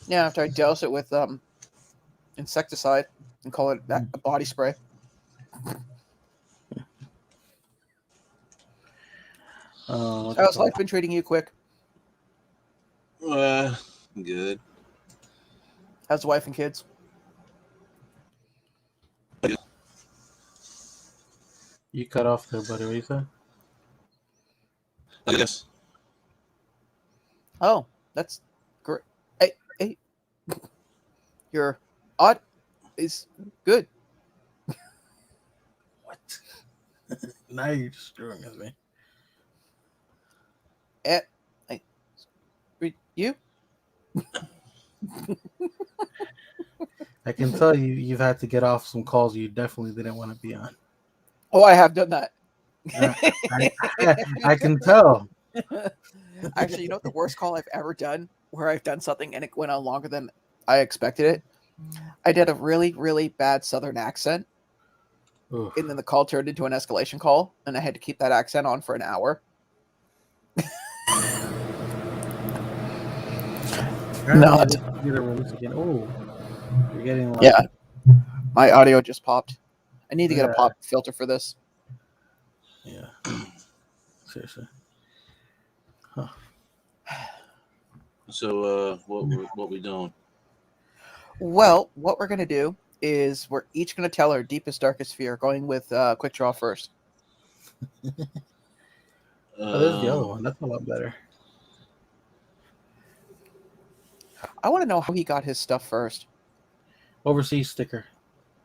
Yeah, after I douse it with insecticide and call it a body spray. How's life been treating you, Quick? Good. How's the wife and kids? You cut off there, buddy. What you said? Yes. Oh, that's great. Hey, your odd is good. What? Now you're just screwing with me. You? I can tell you've had to get off some calls you definitely didn't want to be on. Oh, I have done that. I can tell. Actually, you know what the worst call I've ever done, where I've done something and it went on longer than I expected it? I did a really, really bad Southern accent. Oof. And then the call turned into an escalation call, and I had to keep that accent on for an hour. Not. Oh, you're getting loud. Yeah. My audio just popped. I need to get a pop filter for this. Yeah. Seriously. Huh. So, what we doing? Well, what we're gonna do is we're each gonna tell our deepest, darkest fear, going with quick draw first. Oh, there's the other one. That's a lot better. I want to know how he got his stuff first. Overseas sticker.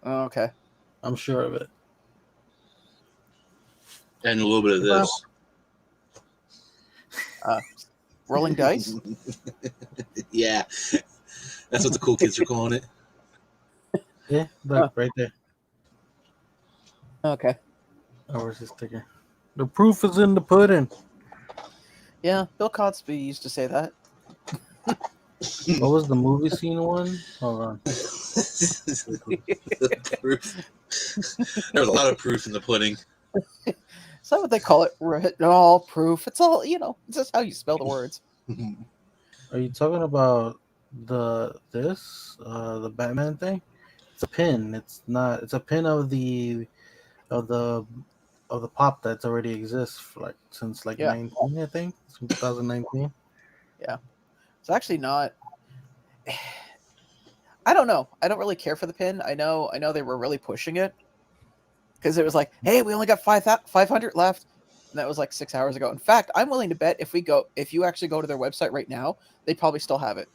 Oh, okay. I'm sure of it. And a little bit of this. Rolling dice? Yeah. That's what the cool kids are calling it. Yeah, look, right there. Okay. Overseas sticker. The proof is in the pudding. Yeah, Bill Cosby used to say that. What was the movie scene one? Hold on. Proof. There was a lot of proof in the pudding. Is that what they call it? All proof. It's all, it's just how you spell the words. Are you talking about the Batman thing? It's a pin. It's not. It's a pin of the of the pop that's already exists for like since like Yeah. 19, I think, since 2019. Yeah. It's actually not. I don't know. I don't really care for the pin. I know they were really pushing it because it was like, hey, we only got 500 left. And that was like 6 hours ago. In fact, I'm willing to bet if you actually go to their website right now, they probably still have it.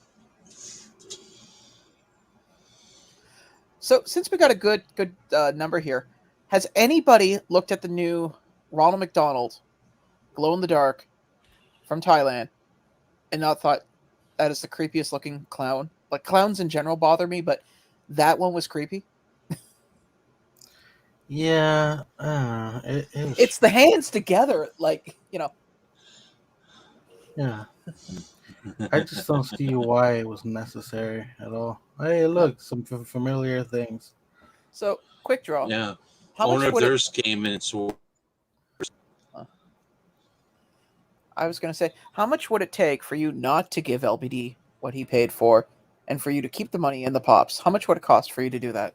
So since we got a good number here, has anybody looked at the new Ronald McDonald glow in the dark from Thailand and not thought that is the creepiest looking clown? Like, clowns in general bother me, but that one was creepy. Yeah, it was, It's the hands together, like, yeah. I just don't see why it was necessary at all. Hey, look, some familiar things. So, quick draw. Yeah. How Owner much of would it? theirs came in and swore. I was going to say, how much would it take for you not to give LBD what he paid for, and for you to keep the money in the pops? How much would it cost for you to do that?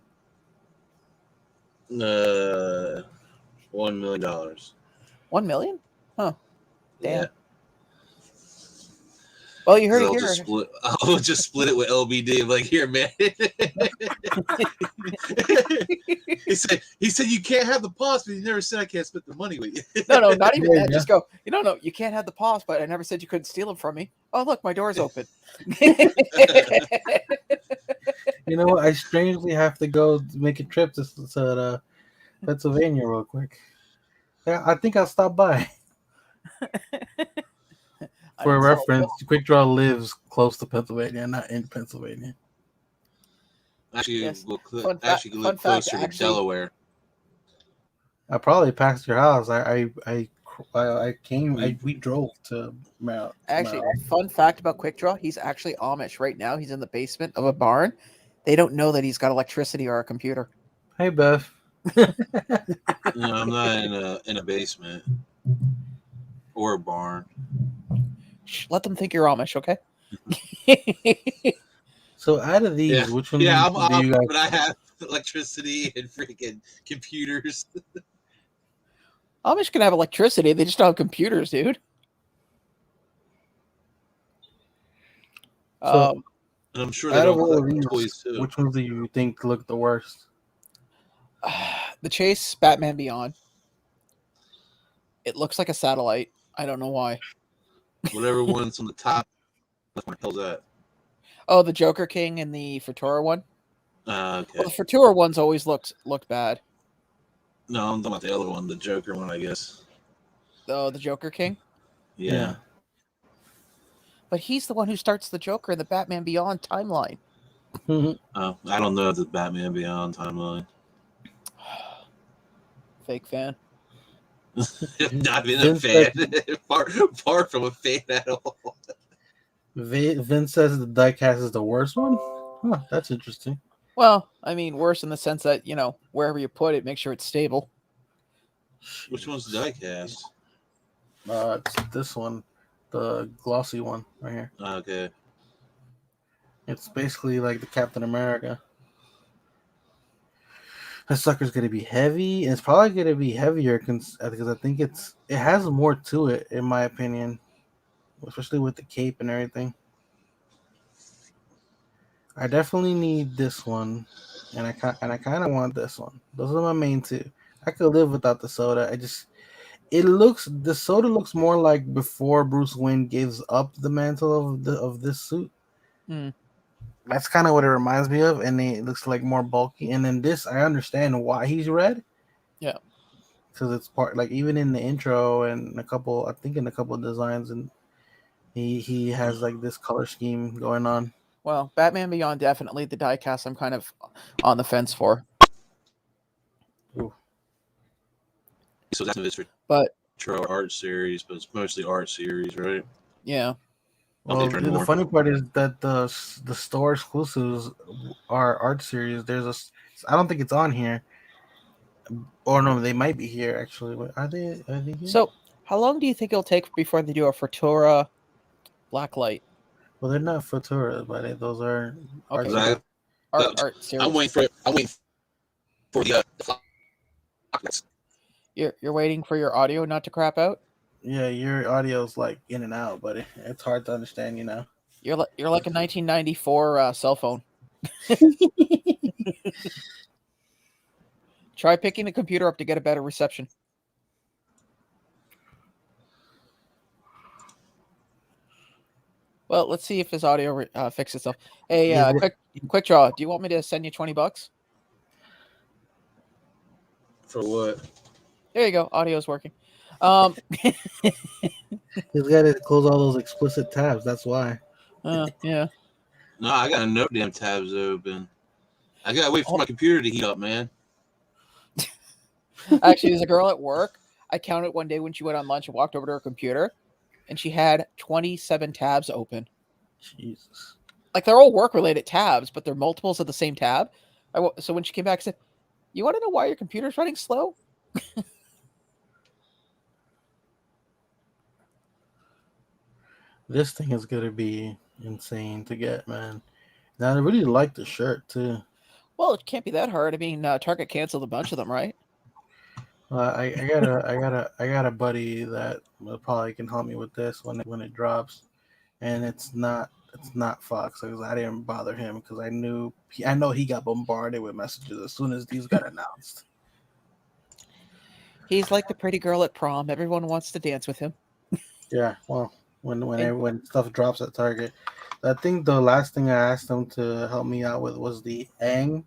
$1 million. 1 million? Huh. Damn. Yeah. Well, you heard it I'll here. just split it with LBD. I'm like, here, man. he said you can't have the pops, but he never said I can't split the money with you. No, not even Yeah, that. yeah. Just go, no, you can't have the pops, but I never said you couldn't steal them from me. Oh, look, my door's open. You know what? I strangely have to go make a trip to Pennsylvania real quick. Yeah, I think I'll stop by. For reference, Quick Draw lives close to Pennsylvania, not in Pennsylvania. Actually, Yes. we'll Fun live fact, closer to actually- Delaware. I probably passed your house. We drove to Mount. Actually, fun fact about Quick Draw, he's actually Amish. Right now, he's in the basement of a barn. They don't know that he's got electricity or a computer. Hey, Beth. No, I'm not in a basement or a barn. Shh, let them think you're Amish, okay? So out of these, which one Yeah, I'm do you guys? but I have electricity and freaking computers. Amish can have electricity. They just don't have computers, dude. So And I'm sure they out of don't all of collect these, toys too. which ones do you think look the worst? The Chase Batman Beyond. It looks like a satellite. I don't know why. Whatever one's on the top. What the hell's that? Oh, the Joker King and the Futura one. Okay. Well, the Futura ones always looked bad. No, I'm talking about the other one, the Joker one, I guess. Oh, the Joker King. Yeah. But he's the one who starts the Joker in the Batman Beyond timeline. Oh, I don't know the Batman Beyond timeline. Fake fan. Not been a fan. far from a fan at all. Vince says the diecast is the worst one. Huh, that's interesting. Well, I mean, worse in the sense that, wherever you put it, make sure it's stable. Which one's the diecast? It's this one, the glossy one right here. Okay. It's basically like the Captain America. That sucker's gonna be heavy. And it's probably gonna be heavier because I think it has more to it, in my opinion, especially with the cape and everything. I definitely need this one, and I kind of want this one. Those are my main two. I could live without the soda. The soda looks more like before Bruce Wayne gives up the mantle of this suit. That's kind of what it reminds me of, and it looks like more bulky. And then this, I understand why he's red. Yeah, because it's part like even in the intro and in a couple of designs, and he has like this color scheme going on. Well, Batman Beyond, definitely the diecast I'm kind of on the fence for. Ooh. So that's the But art series, but it's mostly art series, right? Yeah. Well, the funny part is that the store exclusives are art series. I don't think it's on here. Or no, they might be here actually. Are they here? So, how long do you think it'll take before they do a Futura Blacklight? Well, they're not Futura, but those are okay. Art series. I'm waiting for the You're waiting for your audio not to crap out. Yeah, your audio's like in and out, but it's hard to understand. You're like a 1994 cell phone. Try picking the computer up to get a better reception. Well, let's see if his audio fixes itself. Hey, quick draw. Do you want me to send you $20? For what? There you go. Audio's working. He's got to close all those explicit tabs. That's why. Yeah. No, I got no damn tabs open. I gotta wait for my computer to heat up, man. Actually, there's a girl at work. I counted one day when she went on lunch and walked over to her computer, and she had 27 tabs open. Jesus. Like, they're all work-related tabs, but they're multiples of the same tab. So when she came back, I said, "You want to know why your computer's running slow?" This thing is gonna be insane to get, man. Now I really like the shirt too. Well, it can't be that hard. I mean, Target canceled a bunch of them, right? I got a buddy that probably can help me with this when it drops, and it's not Fox because I didn't bother him because I know he got bombarded with messages as soon as these got announced. He's like the pretty girl at prom. Everyone wants to dance with him. Yeah, well, when stuff drops at Target, I think the last thing I asked him to help me out with was the Aang.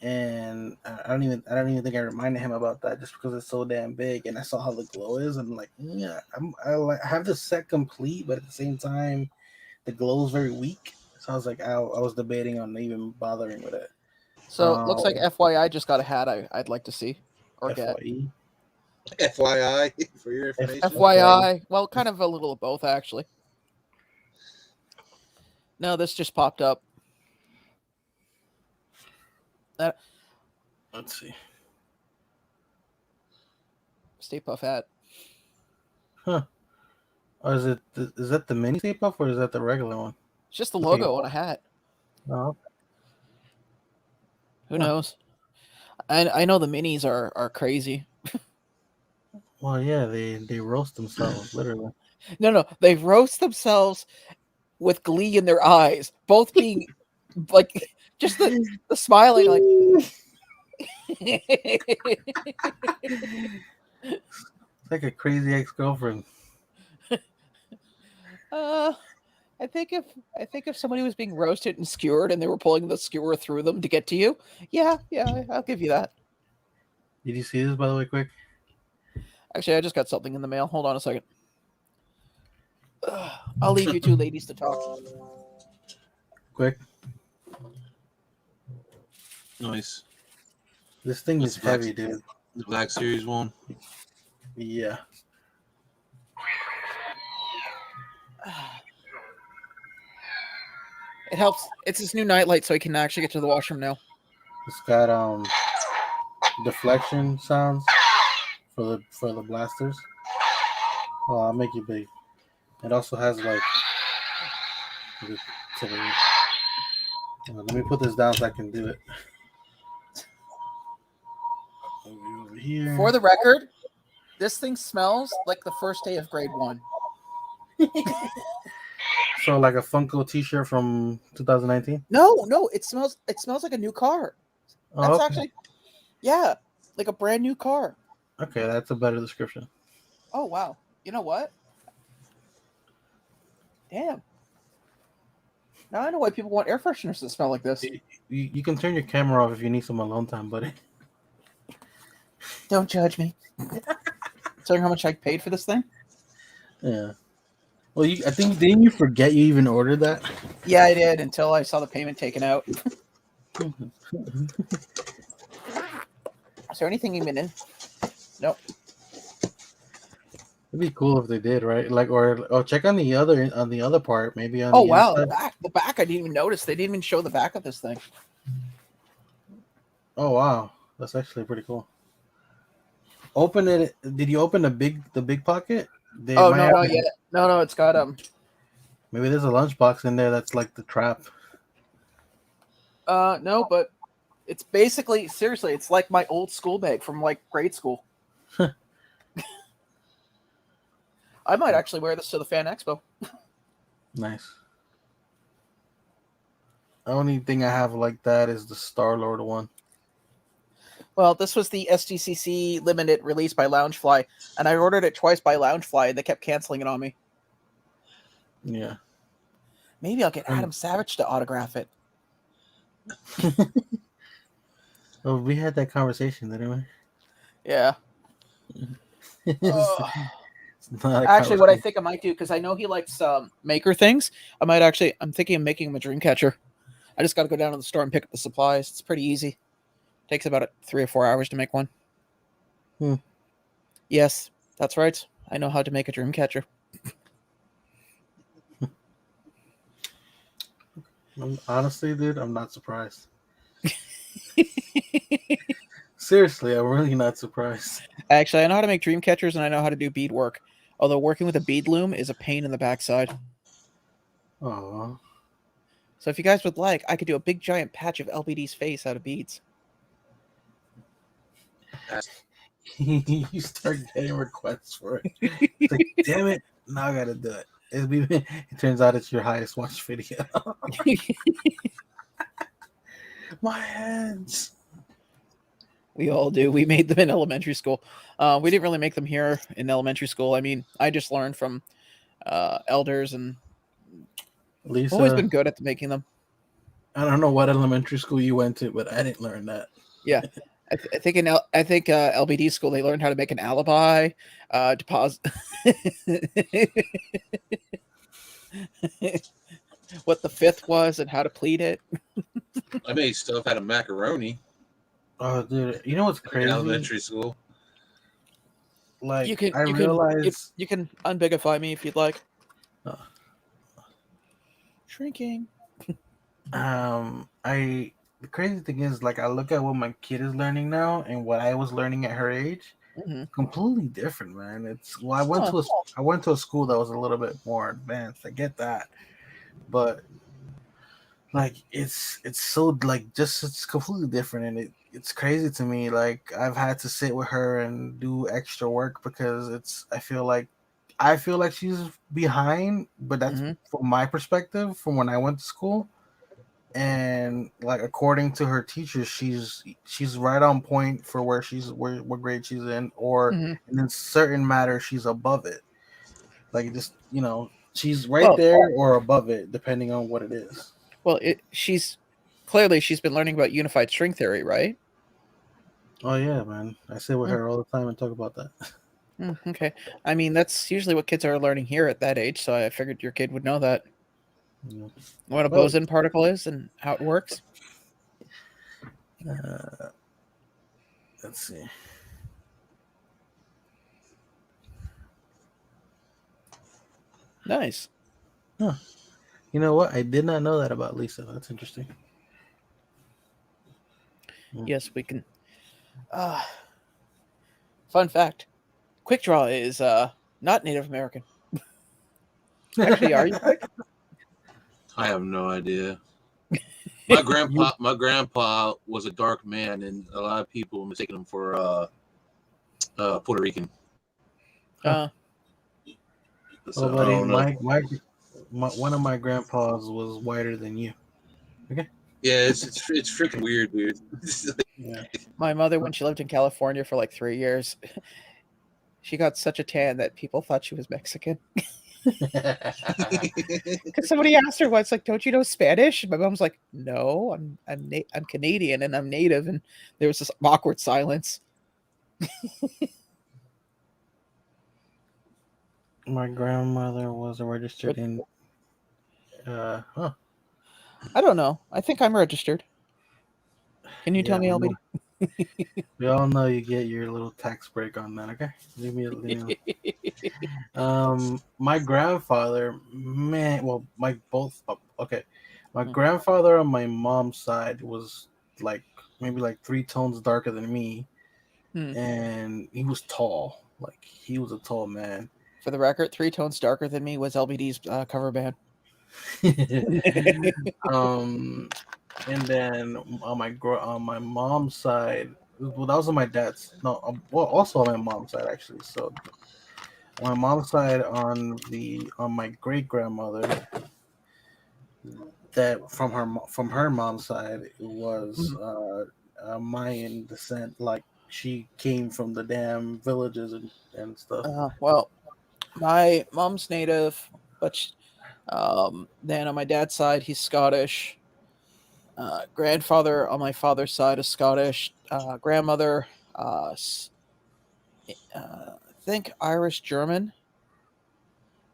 And I don't even think I reminded him about that just because it's so damn big, and I saw how the glow is, and I'm like, yeah, I have the set complete, but at the same time, the glow is very weak. So I was like, I was debating on even bothering with it. So looks like FYI just got a hat I'd like to see or get. FYI for your information. FYI, well, kind of a little of both actually. No, this just popped up. Let's see. Stay Puff hat. Huh. Or is that the mini Stay Puff or is that the regular one? It's just the logo on a hat. Oh. Who knows? I know the minis are crazy. Well, yeah, they roast themselves literally. No, they roast themselves with glee in their eyes, both being like just the smiling like. It's like a crazy ex-girlfriend. I think if somebody was being roasted and skewered and they were pulling the skewer through them to get to you, yeah, I'll give you that. Did you see this, by the way, quick? Actually, I just got something in the mail. Hold on a second. I'll leave you two ladies to talk. Quick. Nice. This thing is heavy, dude. The Black Series one. Yeah. It helps. It's his new nightlight, so he can actually get to the washroom now. It's got deflection sounds for the blasters. Oh, I'll make it big. It also has like let me put this down so I can do it. Over here. For the record, this thing smells like the first day of grade 1. So like a Funko T-shirt from 2019? No, it smells like a new car. That's actually, yeah, like a brand new car. Okay, that's a better description. Oh wow! You know what? Damn. Now I know why people want air fresheners that smell like this. You can turn your camera off if you need some alone time, buddy. Don't judge me. Tell you how much I paid for this thing? Yeah. Well, I think didn't you forget you even ordered that? Yeah, I did until I saw the payment taken out. Is there anything even in? Nope. It'd be cool if they did, right? Like, or check on the other part, maybe on. Oh the wow, inside. the back! I didn't even notice. They didn't even show the back of this thing. Oh wow, that's actually pretty cool. Open it. Did you open the big pocket? No, not yet. No, it's got Maybe there's a lunchbox in there that's like the trap. No, but It's basically, seriously, it's like my old school bag from like grade school. I might actually wear this to the Fan Expo. Nice. The only thing I have like that is the Star-Lord one. Well, this was the SDCC limited release by Loungefly, and I ordered it twice by Loungefly, and they kept canceling it on me. Yeah. Maybe I'll get Adam Savage to autograph it. Oh, we had that conversation, didn't we? Yeah. It's not a Actually, what I conversation. think I might do, because I know he likes maker things, I'm thinking of making him a dream catcher. I just got to go down to the store and pick up the supplies. It's pretty easy. Takes about 3 or 4 hours to make one. Yes, that's right. I know how to make a dream catcher. Honestly, dude, I'm not surprised. Seriously, I'm really not surprised. Actually, I know how to make dream catchers, and I know how to do bead work. Although working with a bead loom is a pain in the backside. Oh. So if you guys would like, I could do a big giant patch of LBD's face out of beads. You start getting requests for it. It's like, damn it, now I gotta do it. It turns out it's your highest watched video. My hands. We all do. We made them in elementary school. We didn't really make them here in elementary school. I mean, I just learned from elders, and Lisa, always been good at making them. I don't know what elementary school you went to, but I didn't learn that. Yeah, I think LBD school they learned how to make an alibi, deposit, what the fifth was, and how to plead it. I made stuff out of macaroni. Oh, dude, you know what's crazy? In elementary school. Like, you can unbigify me if you'd like. Shrinking. The crazy thing is, like, I look at what my kid is learning now and what I was learning at her age. Mm-hmm. Completely different, man. I went to a school that was a little bit more advanced. I get that, but like it's so like it's completely different, and it's crazy to me. Like, I've had to sit with her and do extra work because I feel like she's behind, but that's from my perspective from when I went to school. And like, according to her teachers, she's right on point for where what grade she's in, or and in certain matters she's above it. Like, just, she's right there or above it depending on what it is. Well, she's been learning about unified string theory, right? Oh yeah, man. I sit with her all the time and talk about that. Okay. I mean, that's usually what kids are learning here at that age, so I figured your kid would know that. Yeah. What a boson particle is and how it works. Let's see. Nice. Huh. You know what? I did not know that about Lisa. That's interesting. Yes, we can. Fun fact: Quick Draw is not Native American. Actually, are you? I have no idea. My grandpa was a dark man, and a lot of people mistaken him for Puerto Rican. So, buddy, one of my grandpas was whiter than you. Okay. Yeah, it's freaking weird, dude. Yeah. My mother, when she lived in California for like 3 years, she got such a tan that people thought she was Mexican. Because somebody asked her once, like, "Don't you know Spanish?" And my mom's like, "No, I'm Canadian and I'm native." And there was this awkward silence. My grandmother was registered in. I don't know. I think I'm registered. Can you tell me, LBD? We all know you get your little tax break on that. Okay, leave me. My grandfather, man. Well, my grandfather on my mom's side was like maybe like 3 tones darker than me, and he was tall. Like, he was a tall man. For the record, 3 tones darker than me was LBD's cover band. and then on my mom's side, well, that was on my dad's. No, well, also on my mom's side actually. So on my mom's side, on my great grandmother, that from her mom's side, it was Mhm. Mayan descent. Like she came from the damn villages and stuff. Well, my mom's native, but then on my dad's side, he's Scottish. Grandfather on my father's side is Scottish. Grandmother, I think Irish German,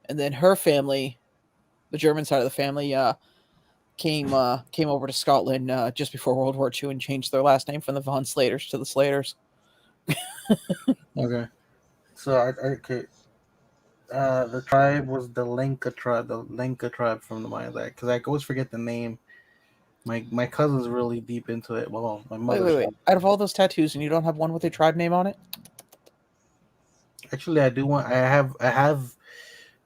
and then her family, the German side of the family, came over to Scotland just before World War II and changed their last name from the Von Slaters to the Slaters. Okay, so okay. The tribe was the Lenka tribe from the Mayans. Because I always forget the name. My cousin's really deep into it. Well, my Wait, mother's wait, wait! Out of all those tattoos, and you don't have one with a tribe name on it? actually I do want. I have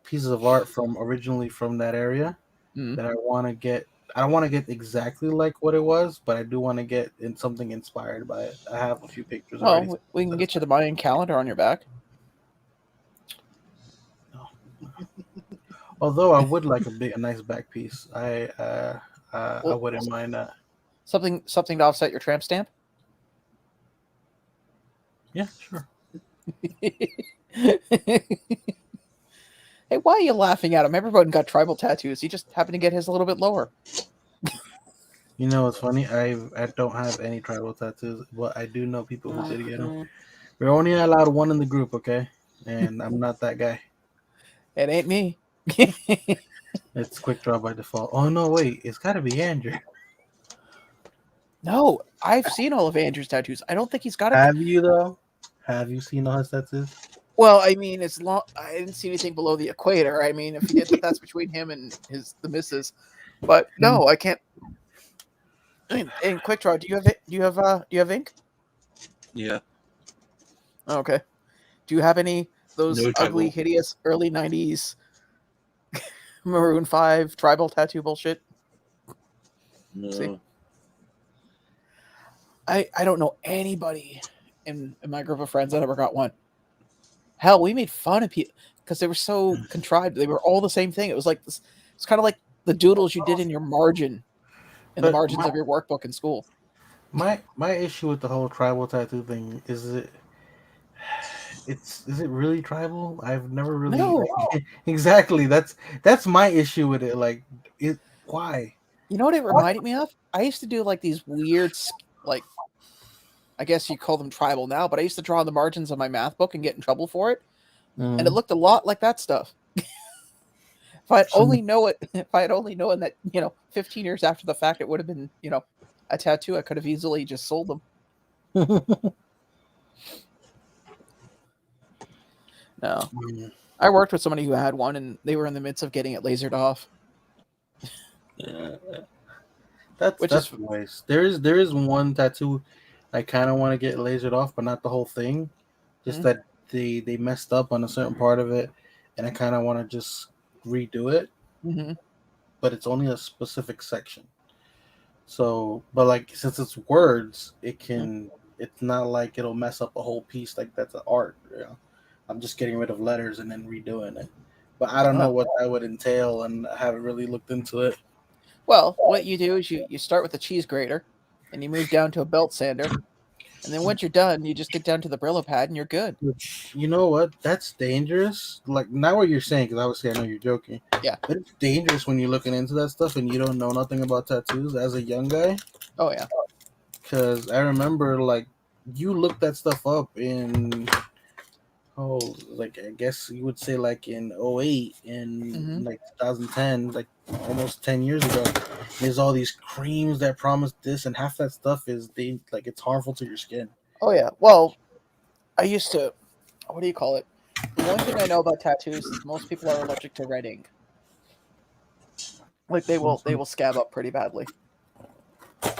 pieces of art from originally from that area Mm. that I want to get. I don't want to get exactly like what it was, but I do want to get in something inspired by it. I have a few pictures Oh, already. we can get you the Mayan calendar on your back. Although I would like a nice back piece. I Well, wouldn't mind that. something to offset your tramp stamp. Yeah, sure. Hey, why are you laughing at him? Everyone got tribal tattoos. He just happened to get his a little bit lower. You know what's funny? I don't have any tribal tattoos, but I do know people who did get them. Mm. We're only allowed one in the group, okay? And I'm not that guy. It ain't me. It's quick draw by default. Oh no, wait, it's got to be Andrew. No, I've seen all of Andrew's tattoos. I don't think he's got it. Have you though? Have you seen all his tattoos? Well, I mean, it's long. I didn't see anything below the equator. I mean, if he did that, that's between him and the missus. But no, I can't. I mean, in quick draw, do you have ink? Yeah. Oh, okay. Do you have any those No ugly, tribal. hideous early '90s Maroon 5 tribal tattoo bullshit? See, No. I don't know anybody in my group of friends that ever got one. Hell, we made fun of people because they were so contrived. They were all the same thing. It was like this. It's kind of like the doodles you did in your margin, in the But margins of your workbook in school. my issue with the whole tribal tattoo thing is it really tribal? I've never really No, exactly. That's my issue with it. Like it why? you know what it reminded me of? I used to do like these weird, like I guess you call them tribal now, but I used to draw on the margins of my math book and get in trouble for it, and it Mm. looked a lot like that stuff. If I'd So, only know it, if I had only known that, 15 years after the fact, it would have been, a tattoo. I could have easily just sold them. No, I worked with somebody who had one, and they were in the midst of getting it lasered off. yeah, Which that's is, a waste. There is one tattoo I kind of want to get lasered off, but not the whole thing. Just Mhm. that they messed up on a certain part of it, and I kind of want to just redo it, Mhm. but it's only a specific section. So, but like since it's words, it Mhm. can. It's not like it'll mess up a whole piece like that's an art. I'm just getting rid of letters and then redoing it. But I don't know Oh. what that would entail, and I haven't really looked into it. Well, what you do is you start with a cheese grater, and you move down to a belt sander, and then once you're done, you just get down to the Brillo pad, and you're good. Which you know what? That's dangerous. Like not what you're saying, because obviously I know you're joking. Yeah. But it's dangerous when you're looking into that stuff and you don't know nothing about tattoos as a young guy. Oh yeah. Because I remember like you looked that stuff up in like I guess you would say like in '08 in Hmm. like 2010, like almost 10 years ago. There's all these creams that promise this, and half that stuff is like it's harmful to your skin. Oh yeah. Well, I used to. What do you call it? The one thing I know about tattoos is most people are allergic to red ink. Like they will scab up pretty badly.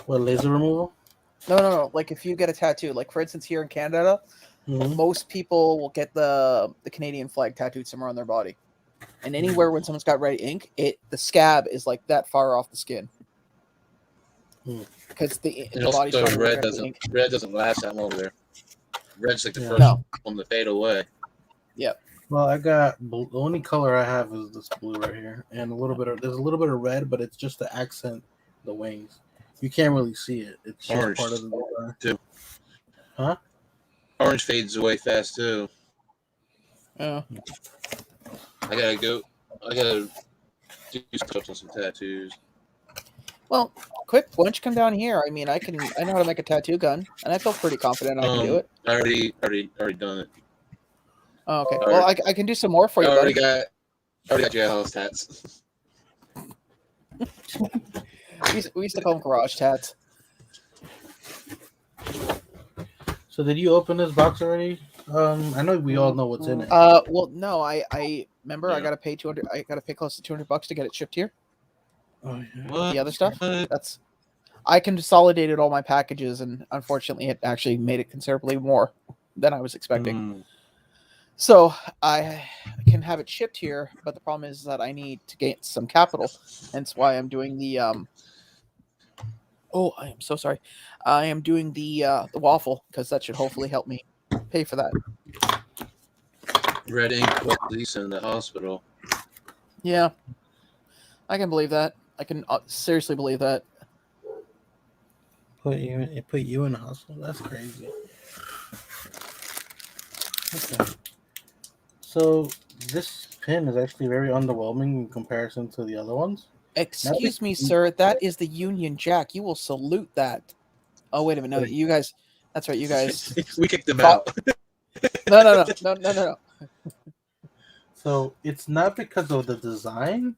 What, laser removal? No. Like if you get a tattoo, like for instance here in Canada, Mm-hmm. most people will get the Canadian flag tattooed somewhere on their body. And anywhere when someone's got red ink, the scab is like that far off the skin. because the And also, body's trying to red reject the ink. doesn't last that long there. Red's like the Yeah. first No. one to fade away. Yep. Well, I got the only color I have is this blue right here, and there's a little bit of red, but it's just to accent the wings. You can't really see it. It's just Orange part of the design. too. Huh? Orange fades away fast too. Yeah. I gotta do stuff on some tattoos. Well, quick, why don't you come down here? I mean, I know how to make a tattoo gun, and I feel pretty confident I can do it. I already done it. Oh, okay. Well, I can do some more for I you, already buddy. got jailhouse tats. We used to call them garage tats. So did you open this box already? I know we all know what's in it. Well, no, I remember I Yeah. gotta pay $200. I gotta pay close to $200 to get it shipped here. Oh, yeah. What? The other stuff. What? I consolidated all my packages, and unfortunately, it actually made it considerably more than I was expecting. So I can have it shipped here, but the problem is that I need to gain some capital. Hence why I'm doing the Oh, I am so sorry. I am doing the waffle because that should hopefully help me pay for that. Red ink put Lisa in the hospital. Yeah, I can believe that. I can seriously believe that. Put you in the hospital. That's crazy. Okay. So this pin is actually very underwhelming in comparison to the other ones. Excuse me, sir. That is the Union Jack. You will salute that. Oh, wait a minute. No, you guys. That's right. You guys. We kicked them out. No. So it's not because of the design,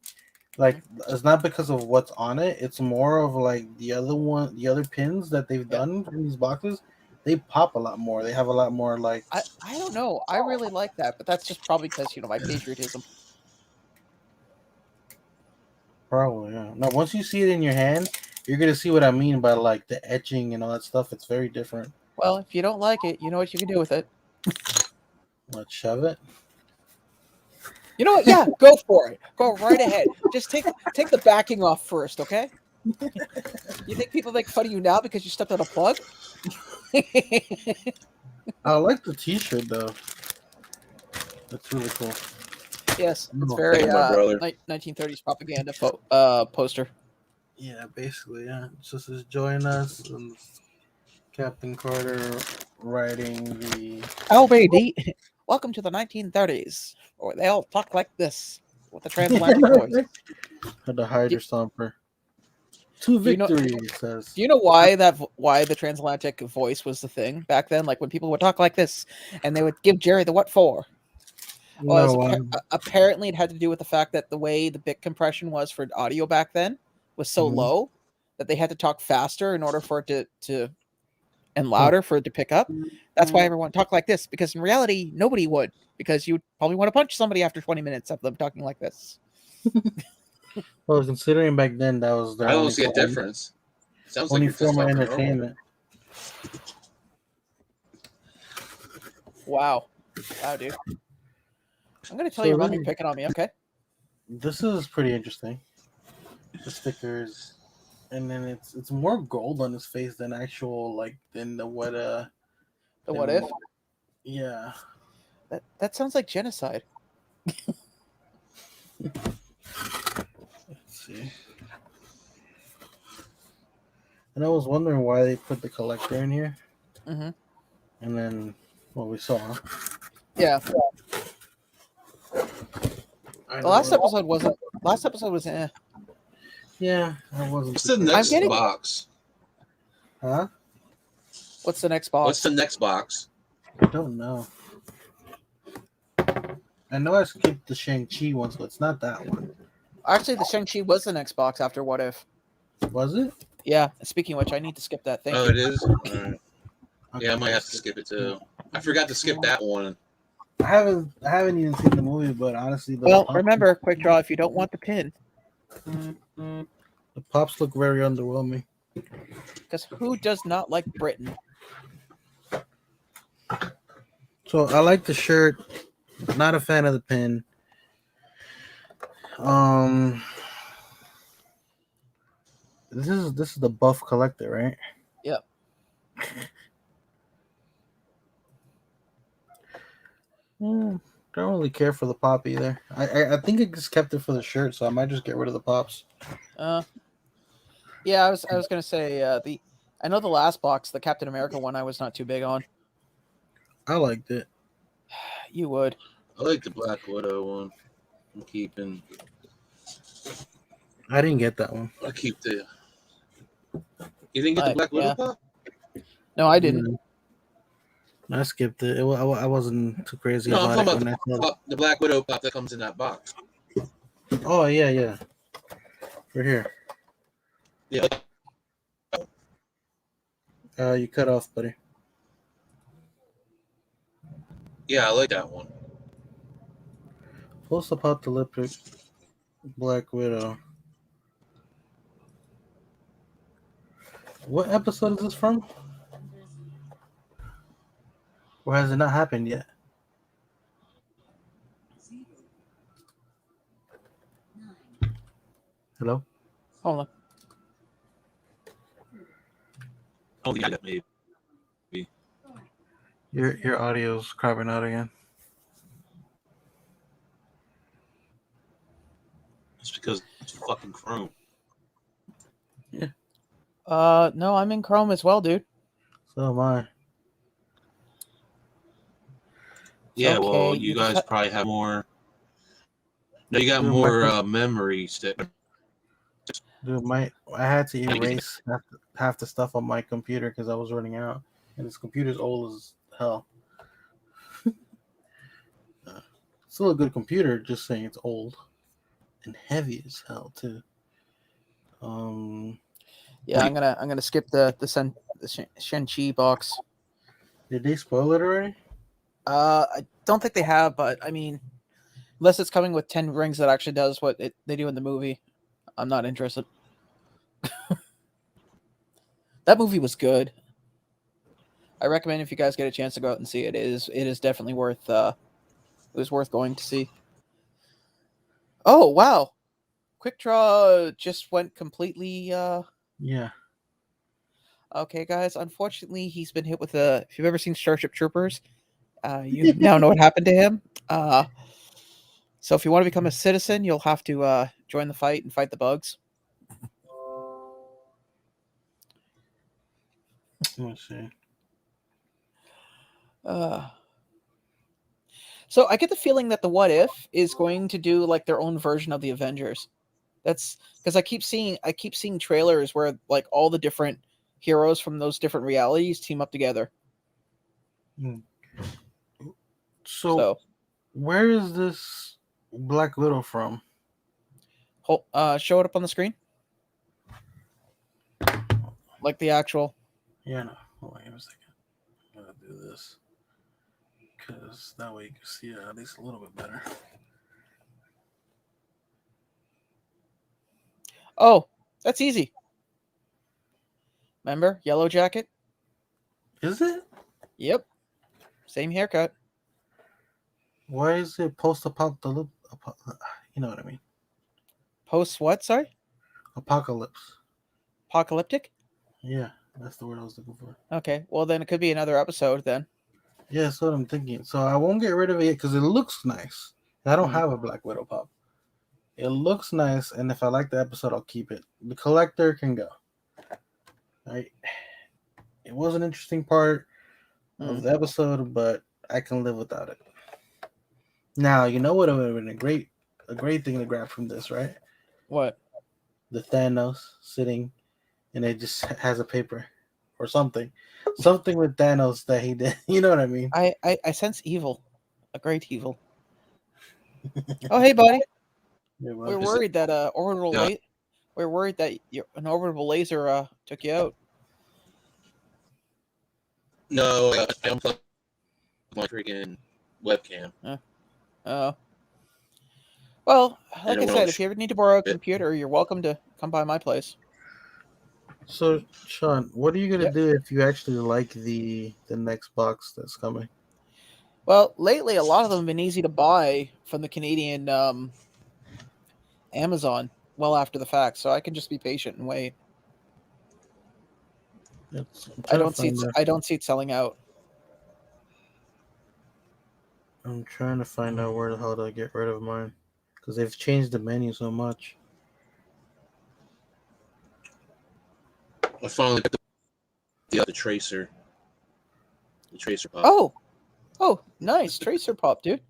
like it's not because of what's on it. It's more of like the other pins that they've done in these boxes. They pop a lot more. They have a lot more like. I don't know. I really like that, but that's just probably because my patriotism. Probably, yeah. Now, once you see it in your hand, you're gonna see what I mean by like the etching and all that stuff. It's very different. Well, if you don't like it, you know what you can do with it. Let's shove it. You know what? Yeah, go for it. Go right ahead. Just take the backing off first, okay? You think people make fun of you now because you stepped on a plug? I like the T-shirt though. That's really cool. Yes, it's Oh, very thank you, my brother. 1930s propaganda poster. Yeah, basically, yeah. It just says join us, and Captain Carter riding the. LBD. Welcome to the 1930s, or they all talk like this with the transatlantic voice. The Hydra Stomper. To victory, it says. Do you know why the transatlantic voice was the thing back then? Like when people would talk like this, and they would give Jerry the what for? Well, No, apparently it had to do with the fact that the way the bit compression was for audio back then was so low that they had to talk faster in order for it to and louder for it to pick up. That's why everyone talked like this, because in reality nobody would, because you would probably want to punch somebody after 20 minutes of them talking like this. Well, considering back then that was their I don't see a difference. Sounds like only you're just form of talking entertainment. Wow, dude. I'm gonna tell your mom you're picking on me, okay? This is pretty interesting. The stickers, and then it's more gold on his face than actual than the what The what if? Yeah. That sounds like genocide. Let's see. And I was wondering why they put the collector in here. Mm-hmm. And then what we saw. Yeah. The last episode was eh. Yeah, I wasn't. What's the next box? Huh? What's the next box? What's the next box? I don't know. I know I skipped the Shang-Chi one, so it's not that one. Actually, the Shang-Chi was the next box after What If. Was it? Yeah. Speaking of which, I need to skip that thing. Oh, it is? All right. Okay. Yeah, I might have to skip it too. I forgot to skip that one. I haven't even seen the movie, but honestly, remember, quick draw. If you don't want the pin, the pops look very underwhelming. because who does not like Britain? So I like the shirt. Not a fan of the pin. This is the buff collector, right? Yep. Hmm, don't really care for the pop either. I think I just kept it for the shirt, so I might just get rid of the pops. Yeah, I was gonna say I know the last box, the Captain America one, I was not too big on. I liked it. You would. I like the Black Widow one. I'm keeping. I didn't get that one. I keep the. You didn't get the Black Widow Yeah. pop? No, I didn't. Mm, I skipped it. I wasn't too crazy No, I'm about talking it about when I saw the Black Widow pop that comes in that box. it. Oh yeah. Right here. Yeah. You cut off, buddy. Yeah, I like that one. Post-apocalyptic Black Widow. What episode is this from? Or has it not happened yet? Hello? Hold on. Oh yeah, maybe. Your audio's carving out again. It's because it's fucking Chrome. No, I'm in Chrome as well, dude. So am I. Yeah, okay, well, you you just guys probably have more. No, you got Dude, more memory stick. Dude, I had to erase half the stuff on my computer because I was running out, and this computer's old as hell. Still a good computer, just saying it's old and heavy as hell too. Yeah, I'm gonna skip the Shang-Chi box. Did they spoil it already? I don't think they have, but I mean, unless it's coming with 10 rings that actually does what they do in the movie, I'm not interested. That movie was good. I recommend if you guys get a chance to go out and see it. It is definitely worth it was worth going to see. Oh wow. Quick Draw just went completely Yeah. okay, guys. Unfortunately, he's been hit with a if you've ever seen Starship Troopers, you now know what happened to him. So if you want to become a citizen, you'll have to join the fight and fight the bugs. Let's see. So I get the feeling that the What If is going to do like their own version of the Avengers. That's because I keep seeing trailers where like all the different heroes from those different realities team up together. So where is this Black Widow from? Show it up on the screen. Like the actual. Yeah, no. Hold on, give me a second. I'm gonna do this because that way you can see it at least a little bit better. Oh, that's easy. Remember, Yellow Jacket? Is it? Yep. Same haircut. Why is it post-apocalyptic? You know what I mean. Post what? Sorry? Apocalypse. Apocalyptic? Yeah, that's the word I was looking for. Okay, well then it could be another episode then. Yeah, that's what I'm thinking. So I won't get rid of it yet because it looks nice. I don't have a Black Widow pop. It looks nice, and if I like the episode, I'll keep it. The collector can go. It was an interesting part of the episode, but I can live without it. Now, you know what would have been a great thing to grab from this, right? What? The Thanos sitting, and it just has a paper or something with Thanos that he did. You know what I mean? I sense evil, a great evil. Oh hey, buddy. We're worried that We're worried that an orbital laser took you out. No, I unplugged my freaking webcam. Well, like I said, if you ever need to borrow a computer, you're welcome to come by my place. So, Sean, what are you gonna do if you actually like the next box that's coming? Well, lately a lot of them have been easy to buy from the Canadian Amazon well after the fact, so I can just be patient and wait. I'm trying to find out. I don't see it selling out. I'm trying to find out where the hell to get rid of mine, because they've changed the menu so much. I finally picked up the Tracer. The Tracer Pop. Oh, nice Tracer Pop, dude.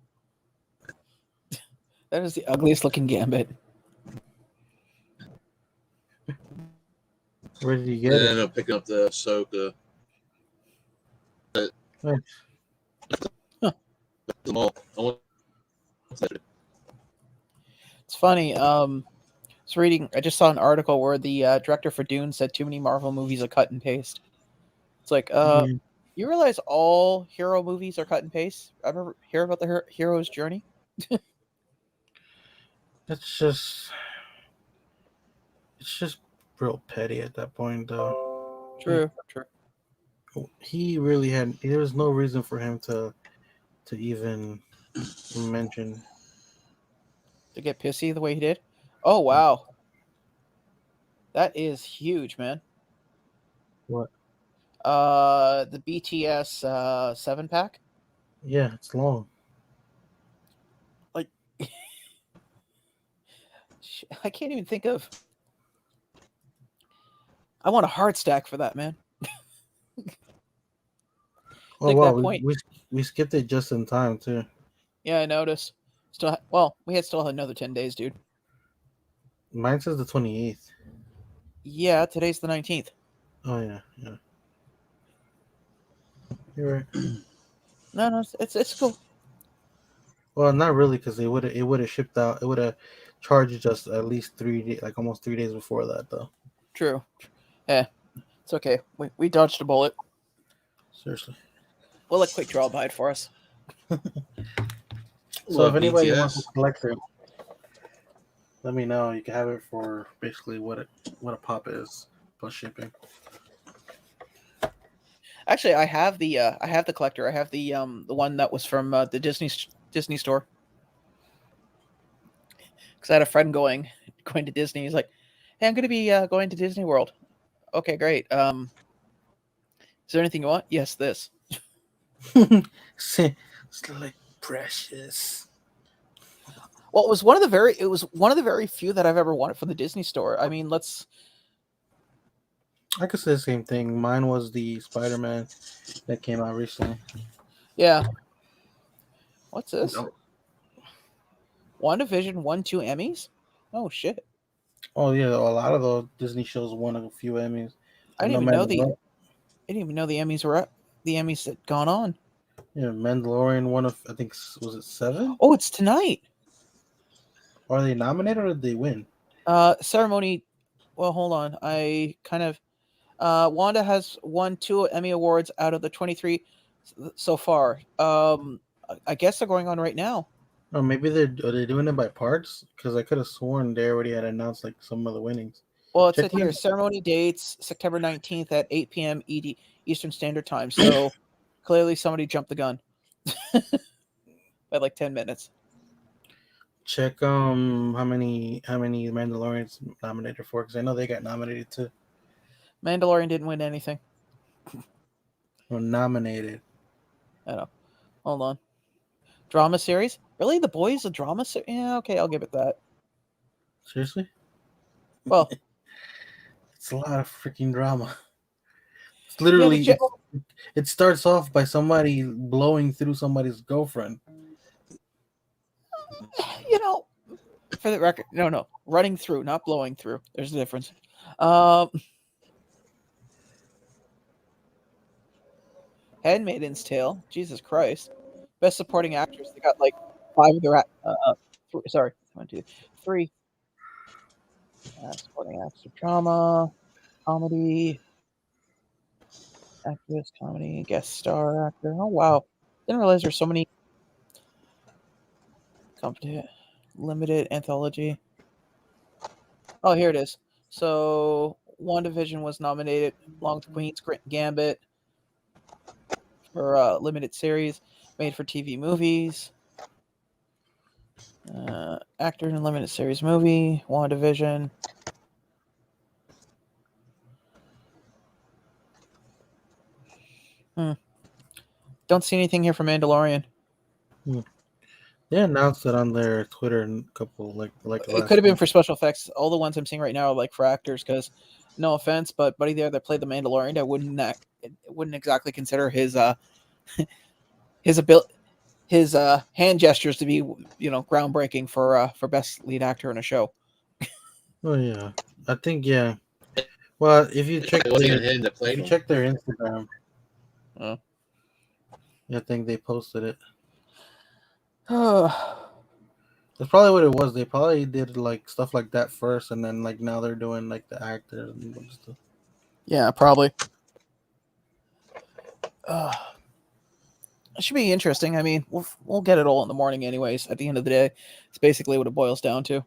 That is the ugliest looking Gambit. Where did you get And it? then I'm picking up the Ahsoka. Nice. The mall. It's funny. I just saw an article where the director for Dune said too many Marvel movies are cut and paste. It's like, Mhm. you realize all hero movies are cut and paste? Ever hear about the hero's journey? It's just real petty at that point, though. True. He really had. There was no reason for him to even mention. To get pissy the way he did. Oh wow, that is huge, man. What? The BTS 7-pack. Yeah, it's long. Like, I can't even think of. I want a hard stack for that, man. Oh Like wow, that point. we skipped it just in time too. Yeah, I noticed. We still had another 10 days, dude. Mine says the 28th. Yeah, today's the 19th. Oh yeah. You're right. No, it's cool. Well, not really, because it would have shipped out. It would have charged us at least 3 days, like almost 3 days before that, though. True. Yeah, it's okay. We dodged a bullet. Seriously. We'll let Quick Draw buy it for us. So if anybody BTS. wants to collect it, let me know. You can have it for basically what a pop is plus shipping. Actually, I have the collector. I have the one that was from the Disney store. Because I had a friend going to Disney. He's like, "Hey, I'm going to be going to Disney World." Okay, great. Is there anything you want? Yes, this. It's like precious. Well, it was one of the very few that I've ever wanted from the Disney store. I mean, I could say the same thing. Mine was the Spider-Man that came out recently. Yeah. What's this? No. WandaVision won 2 Emmys? Oh shit! Oh yeah, a lot of those Disney shows won a few Emmys. I didn't No even know matter what. I didn't even know the Emmys were the Emmys had gone on. Yeah, Mandalorian one of, I think, was it 7? Oh, it's tonight. Are they nominated or did they win? Ceremony. Well, hold on. I kind of. Wanda has won 2 Emmy awards out of the 23 so far. I guess they're going on right now. Or maybe are they doing it by parts? Because I could have sworn they already had announced like some of the winnings. Well, it Check said here, ceremony dates September 19th at 8 p.m. Eastern Standard Time. So clearly somebody jumped the gun by like 10 minutes. Check how many Mandalorians nominated for, because I know they got nominated too. Mandalorian didn't win anything. Or nominated. I know. Hold on. Drama series? Really? The Boys a drama series? Yeah, okay, I'll give it that. Seriously? Well, it's a lot of freaking drama. It's literally it starts off by somebody blowing through somebody's girlfriend. You know, for the record, no, running through, not blowing through. There's a difference. Handmaid's Tale. Jesus Christ. Best supporting actress. They got like 5 of their. Sorry, 1, 2, 3. Supporting actor, drama, comedy, actress, comedy, guest star actor. Oh wow! Didn't realize there's so many. Limited anthology. Oh, here it is. So, WandaVision was nominated along with Queen's Gambit for limited series, made for TV movies. Actor in a limited series movie, WandaVision. Don't see anything here for Mandalorian. They announced it on their Twitter a couple like It last could have been week. for special effects. All the ones I'm seeing right now are like for actors. Because no offense, but buddy there that played the Mandalorian, I wouldn't exactly consider his his ability. His hand gestures to be, groundbreaking for best lead actor in a show. Oh yeah, I think yeah. Well, if you check It wasn't their even him that if played you him. check their Instagram, Uh. I think they posted it. Oh, That's probably what it was. They probably did like stuff like that first, and then like now they're doing like the actors and stuff. yeah, probably. It should be interesting. I mean, we'll get it all in the morning, anyways. At the end of the day, it's basically what it boils down to.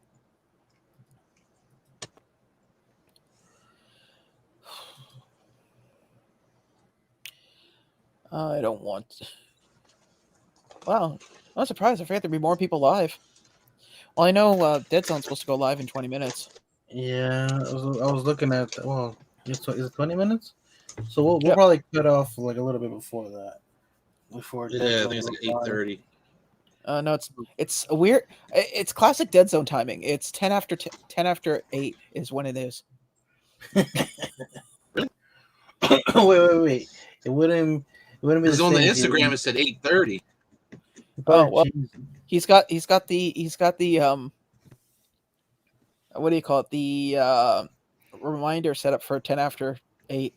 I don't want. Wow, I'm surprised. I forget there'd be more people live. Well, I know Dead Zone's supposed to go live in 20 minutes. Yeah, I was looking at well, is it 20 minutes? So we'll Yep. probably cut off like a little bit before that, before Dead Yeah, I Zone think it's goes like live. 8:30. No, it's a weird. It's classic Dead Zone timing. It's 10 after 8 is when it is. Wait. It wouldn't be the Because on the same. If Instagram it said 8:30. Oh well, Geez. he's got the what do you call it, the reminder set up for 10 after 8.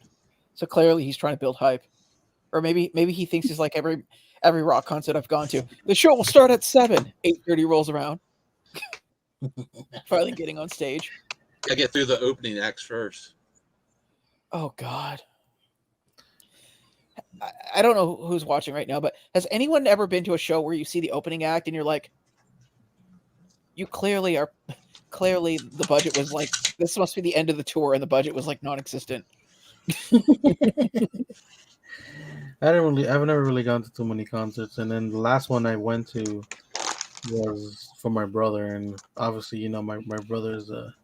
So clearly he's trying to build hype, or maybe he thinks he's like every rock concert I've gone to. The show will start at 7. 8:30 rolls around. Finally getting on stage. I get through the opening acts first. Oh God. I don't know who's watching right now, but has anyone ever been to a show where you see the opening act and you're like, you clearly the budget was like, this must be the end of the tour, and the budget was like non-existent. I've never really gone to too many concerts, and then the last one I went to was for my brother, and obviously, my brother's a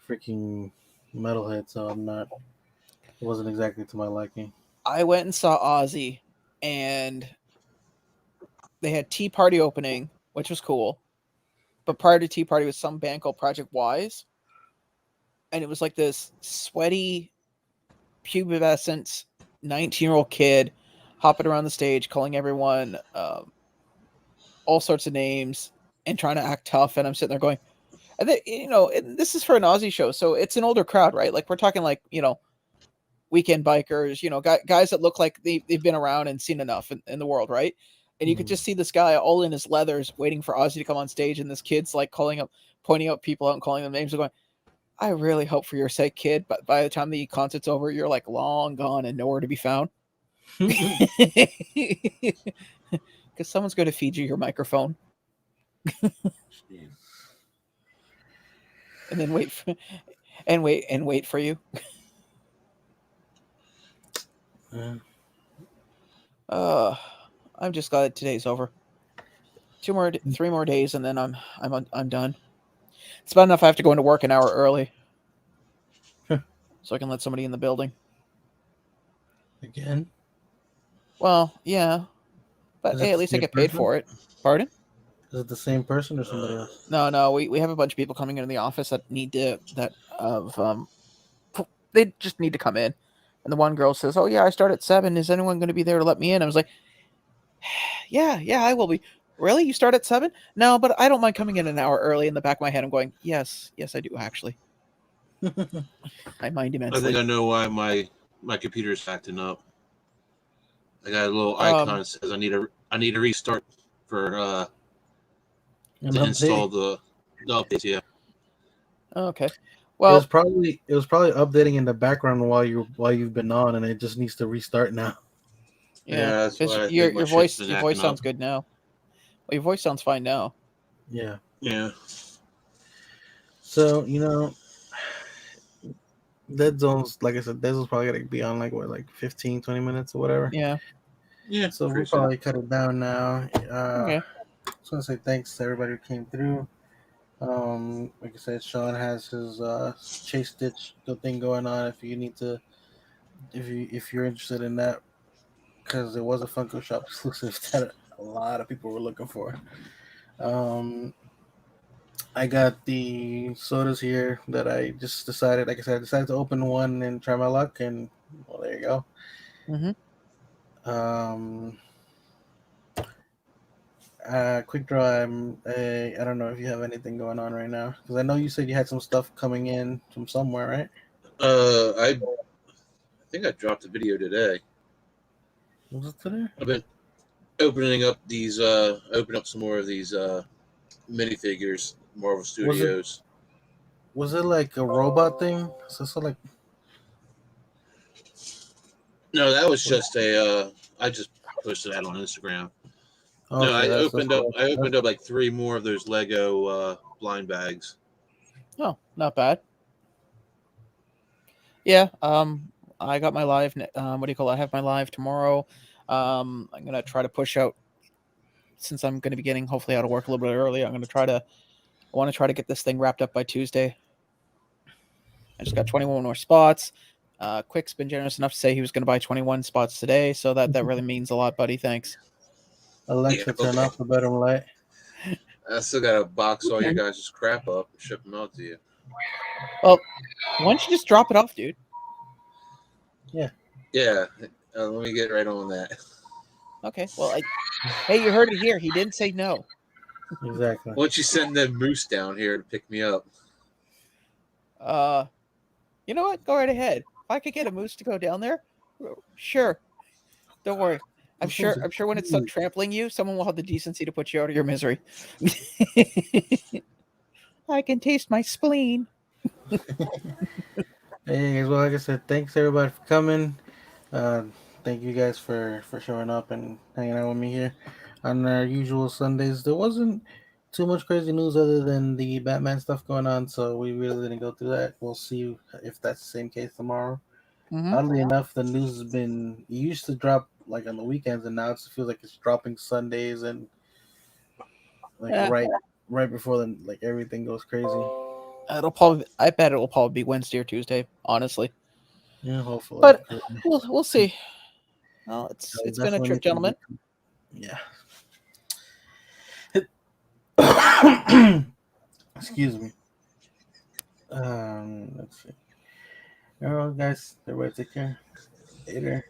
freaking metalhead, so it wasn't exactly to my liking. I went and saw Ozzy, and they had Tea Party opening, which was cool. But prior to Tea Party was some band called Project Wise, and it was like this sweaty, pubescent 19-year-old kid hopping around the stage, calling everyone all sorts of names and trying to act tough. And I'm sitting there going, and this is for an Ozzy show, so it's an older crowd, right? Like we're talking like weekend bikers, guys that look like they've been around and seen enough in the world, right? And you could just see this guy all in his leathers waiting for Ozzy to come on stage, and this kid's like pointing out people out and calling them names and going, I really hope for your sake, kid, but by the time the concert's over, you're like long gone and nowhere to be found. Because someone's going to feed you your microphone and then wait for you. I'm just glad today's over. 3 more days, and then I'm done. It's about enough. I have to go into work an hour early, so I can let somebody in the building. Again? Well, yeah, but hey, at least I get paid for it. Pardon? Is it the same person or somebody else? No. We have a bunch of people coming into the office that they just need to come in. And the one girl says, "Oh yeah, I start at 7. Is anyone going to be there to let me in?" I was like, "Yeah, I will be." Really? You start at 7? No, but I don't mind coming in an hour early. In the back of my head, I'm going, yes, I do actually. I mind immensely. I think I know why my computer's acting up. I got a little icon that says I need a restart for to install the updates. Yeah. Okay. Well, it was probably updating in the background while you've been on, and it just needs to restart now. Yeah, because your voice sounds good now. Well, your voice sounds fine now. Yeah. Yeah. So Dead Zone's, like I said, Dead Zone's probably gonna be on like 15, 20 minutes or whatever. Yeah. Yeah. So we'll probably cut it down now. Okay. I just want to say thanks to everybody who came through. Like I said, Sean has his Chase Stitch thing going on. If you need to, if you're interested in that, because it was a Funko Shop exclusive that a lot of people were looking for. I got the sodas here that I just decided, like I said, I decided to open one and try my luck, and well, there you go. Mm-hmm. Quick draw. I don't know if you have anything going on right now, because I know you said you had some stuff coming in from somewhere, right? I think I dropped a video today. Was it today? I've been opening up open up some more of these minifigures, Marvel Studios. Was it like a robot thing? So like. No, that was just I just posted that on Instagram. Okay, No, I that's opened up like 3 more of those Lego blind bags. Oh, not bad. Yeah. I got my live. What do you call it? I have my live tomorrow. I'm gonna try to push out, since I'm gonna be getting hopefully out of work a little bit early. I want to try to get this thing wrapped up by Tuesday. I just got 21 more spots. Quick's been generous enough to say he was going to buy 21 spots today, so that really means a lot, buddy. Thanks. Alexa, turn off the bedroom light. I still got to box all your guys' crap up and ship them out to you. Well, why don't you just drop it off, dude? Yeah. Yeah. Let me get right on that. Okay. Well, hey, you heard it here. He didn't say no. Exactly. Why don't you send them Moose down here to pick me up? You know what? Go right ahead. If I could get a Moose to go down there, sure. Don't worry. I'm sure when it's done trampling you, someone will have the decency to put you out of your misery. I can taste my spleen. Hey, well, like I said, thanks everybody for coming. Thank you guys for showing up and hanging out with me here on our usual Sundays. There wasn't too much crazy news other than the Batman stuff going on, so we really didn't go through that. We'll see if that's the same case tomorrow. Mm-hmm. Oddly enough, the news has been, it used to drop like on the weekends, and now it feels like it's dropping Sundays and like right before then, like everything goes crazy. I bet it will probably be Wednesday or Tuesday, honestly. Yeah, hopefully. But we'll see. Well, it's been a trip, gentlemen. Yeah. Excuse me. Let's see. All right, guys. Everybody take care. Later.